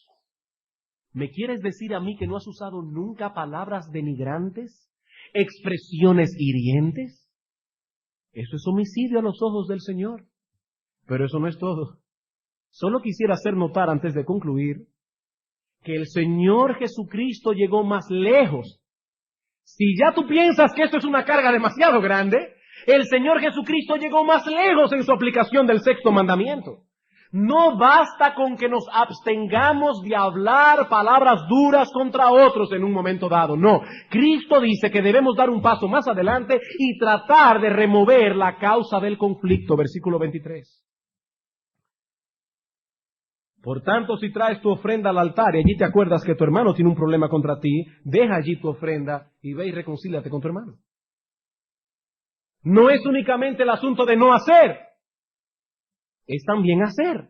¿Me quieres decir a mí que no has usado nunca palabras denigrantes, expresiones hirientes? Eso es homicidio a los ojos del Señor. Pero eso no es todo. Solo quisiera hacer notar antes de concluir que el Señor Jesucristo llegó más lejos. Si ya tú piensas que esto es una carga demasiado grande, el Señor Jesucristo llegó más lejos en su aplicación del 6º mandamiento. No basta con que nos abstengamos de hablar palabras duras contra otros en un momento dado. No, Cristo dice que debemos dar un paso más adelante y tratar de remover la causa del conflicto. Versículo 23. Por tanto, si traes tu ofrenda al altar y allí te acuerdas que tu hermano tiene un problema contra ti, deja allí tu ofrenda y ve y reconcíliate con tu hermano. No es únicamente el asunto de no hacer, es también hacer.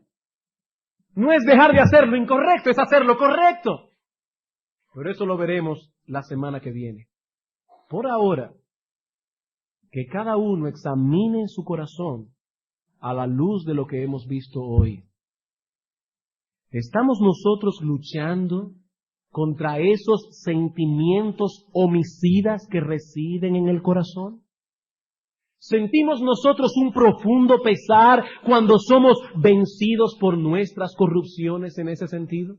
No es dejar de hacer lo incorrecto, es hacer lo correcto. Pero eso lo veremos la semana que viene. Por ahora, que cada uno examine su corazón a la luz de lo que hemos visto hoy. ¿Estamos nosotros luchando contra esos sentimientos homicidas que residen en el corazón? ¿Sentimos nosotros un profundo pesar cuando somos vencidos por nuestras corrupciones en ese sentido?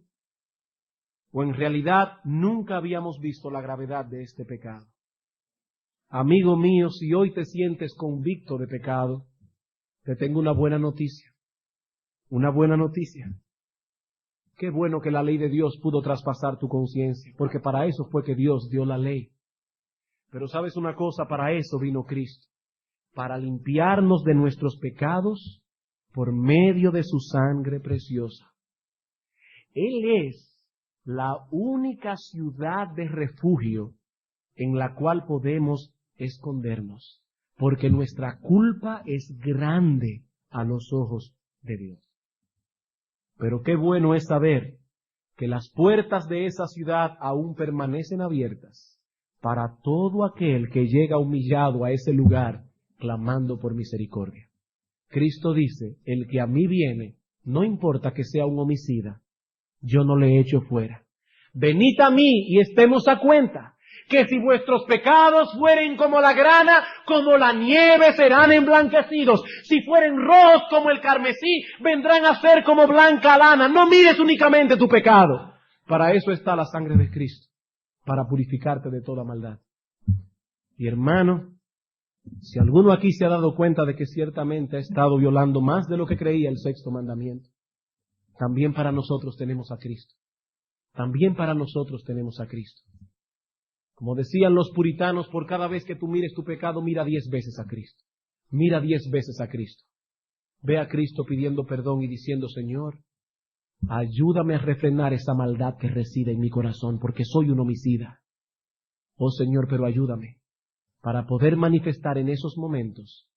¿O en realidad nunca habíamos visto la gravedad de este pecado? Amigo mío, si hoy te sientes convicto de pecado, te tengo una buena noticia. Una buena noticia. Qué bueno que la ley de Dios pudo traspasar tu conciencia, porque para eso fue que Dios dio la ley. Pero ¿sabes una cosa? Para eso vino Cristo. Para limpiarnos de nuestros pecados por medio de su sangre preciosa. Él es la única ciudad de refugio en la cual podemos escondernos, porque nuestra culpa es grande a los ojos de Dios. Pero qué bueno es saber que las puertas de esa ciudad aún permanecen abiertas para todo aquel que llega humillado a ese lugar clamando por misericordia. Cristo dice, el que a mí viene, no importa que sea un homicida, yo no le echo fuera. Venid a mí y estemos a cuenta, que si vuestros pecados fueren como la grana, como la nieve serán emblanquecidos. Si fueren rojos como el carmesí, vendrán a ser como blanca lana. No mires únicamente tu pecado. Para eso está la sangre de Cristo, para purificarte de toda maldad. Y hermano, si alguno aquí se ha dado cuenta de que ciertamente ha estado violando más de lo que creía el sexto mandamiento, también para nosotros tenemos a Cristo. También para nosotros tenemos a Cristo. Como decían los puritanos, por cada vez que tú mires tu pecado, mira 10 veces a Cristo. Mira 10 veces a Cristo. Ve a Cristo pidiendo perdón y diciendo, Señor, ayúdame a refrenar esa maldad que reside en mi corazón, porque soy un homicida. Oh Señor, pero ayúdame para poder manifestar en esos momentos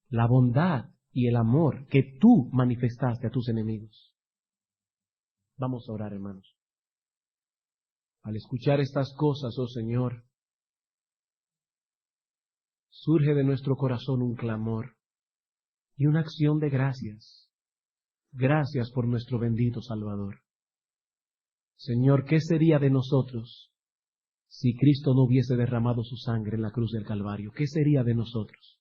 la bondad y el amor que tú manifestaste a tus enemigos. Vamos a orar, hermanos. Al escuchar estas cosas, oh Señor, surge de nuestro corazón un clamor y una acción de gracias. Gracias por nuestro bendito Salvador. Señor, ¿qué sería de nosotros si Cristo no hubiese derramado su sangre en la cruz del Calvario? ¿Qué sería de nosotros?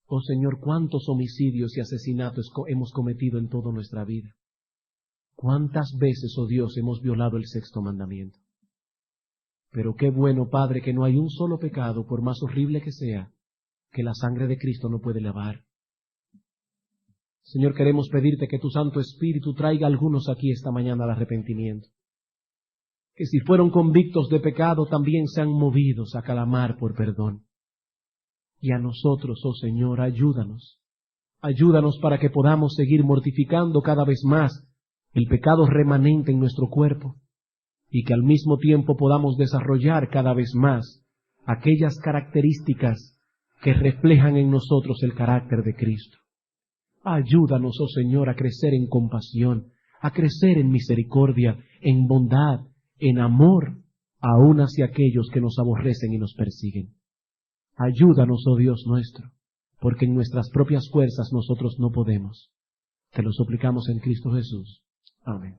Oh Señor, cuántos homicidios y asesinatos hemos cometido en toda nuestra vida. ¿Cuántas veces, oh Dios, hemos violado el sexto mandamiento? Pero qué bueno, Padre, que no hay un solo pecado, por más horrible que sea, que la sangre de Cristo no puede lavar. Señor, queremos pedirte que tu Santo Espíritu traiga a algunos aquí esta mañana al arrepentimiento. Que si fueron convictos de pecado, también sean movidos a clamar por perdón. Y a nosotros, oh Señor, ayúdanos. Ayúdanos para que podamos seguir mortificando cada vez más el pecado remanente en nuestro cuerpo, y que al mismo tiempo podamos desarrollar cada vez más aquellas características que reflejan en nosotros el carácter de Cristo. Ayúdanos, oh Señor, a crecer en compasión, a crecer en misericordia, en bondad, en amor, aun hacia aquellos que nos aborrecen y nos persiguen. Ayúdanos, oh Dios nuestro, porque en nuestras propias fuerzas nosotros no podemos. Te lo suplicamos en Cristo Jesús. Amén.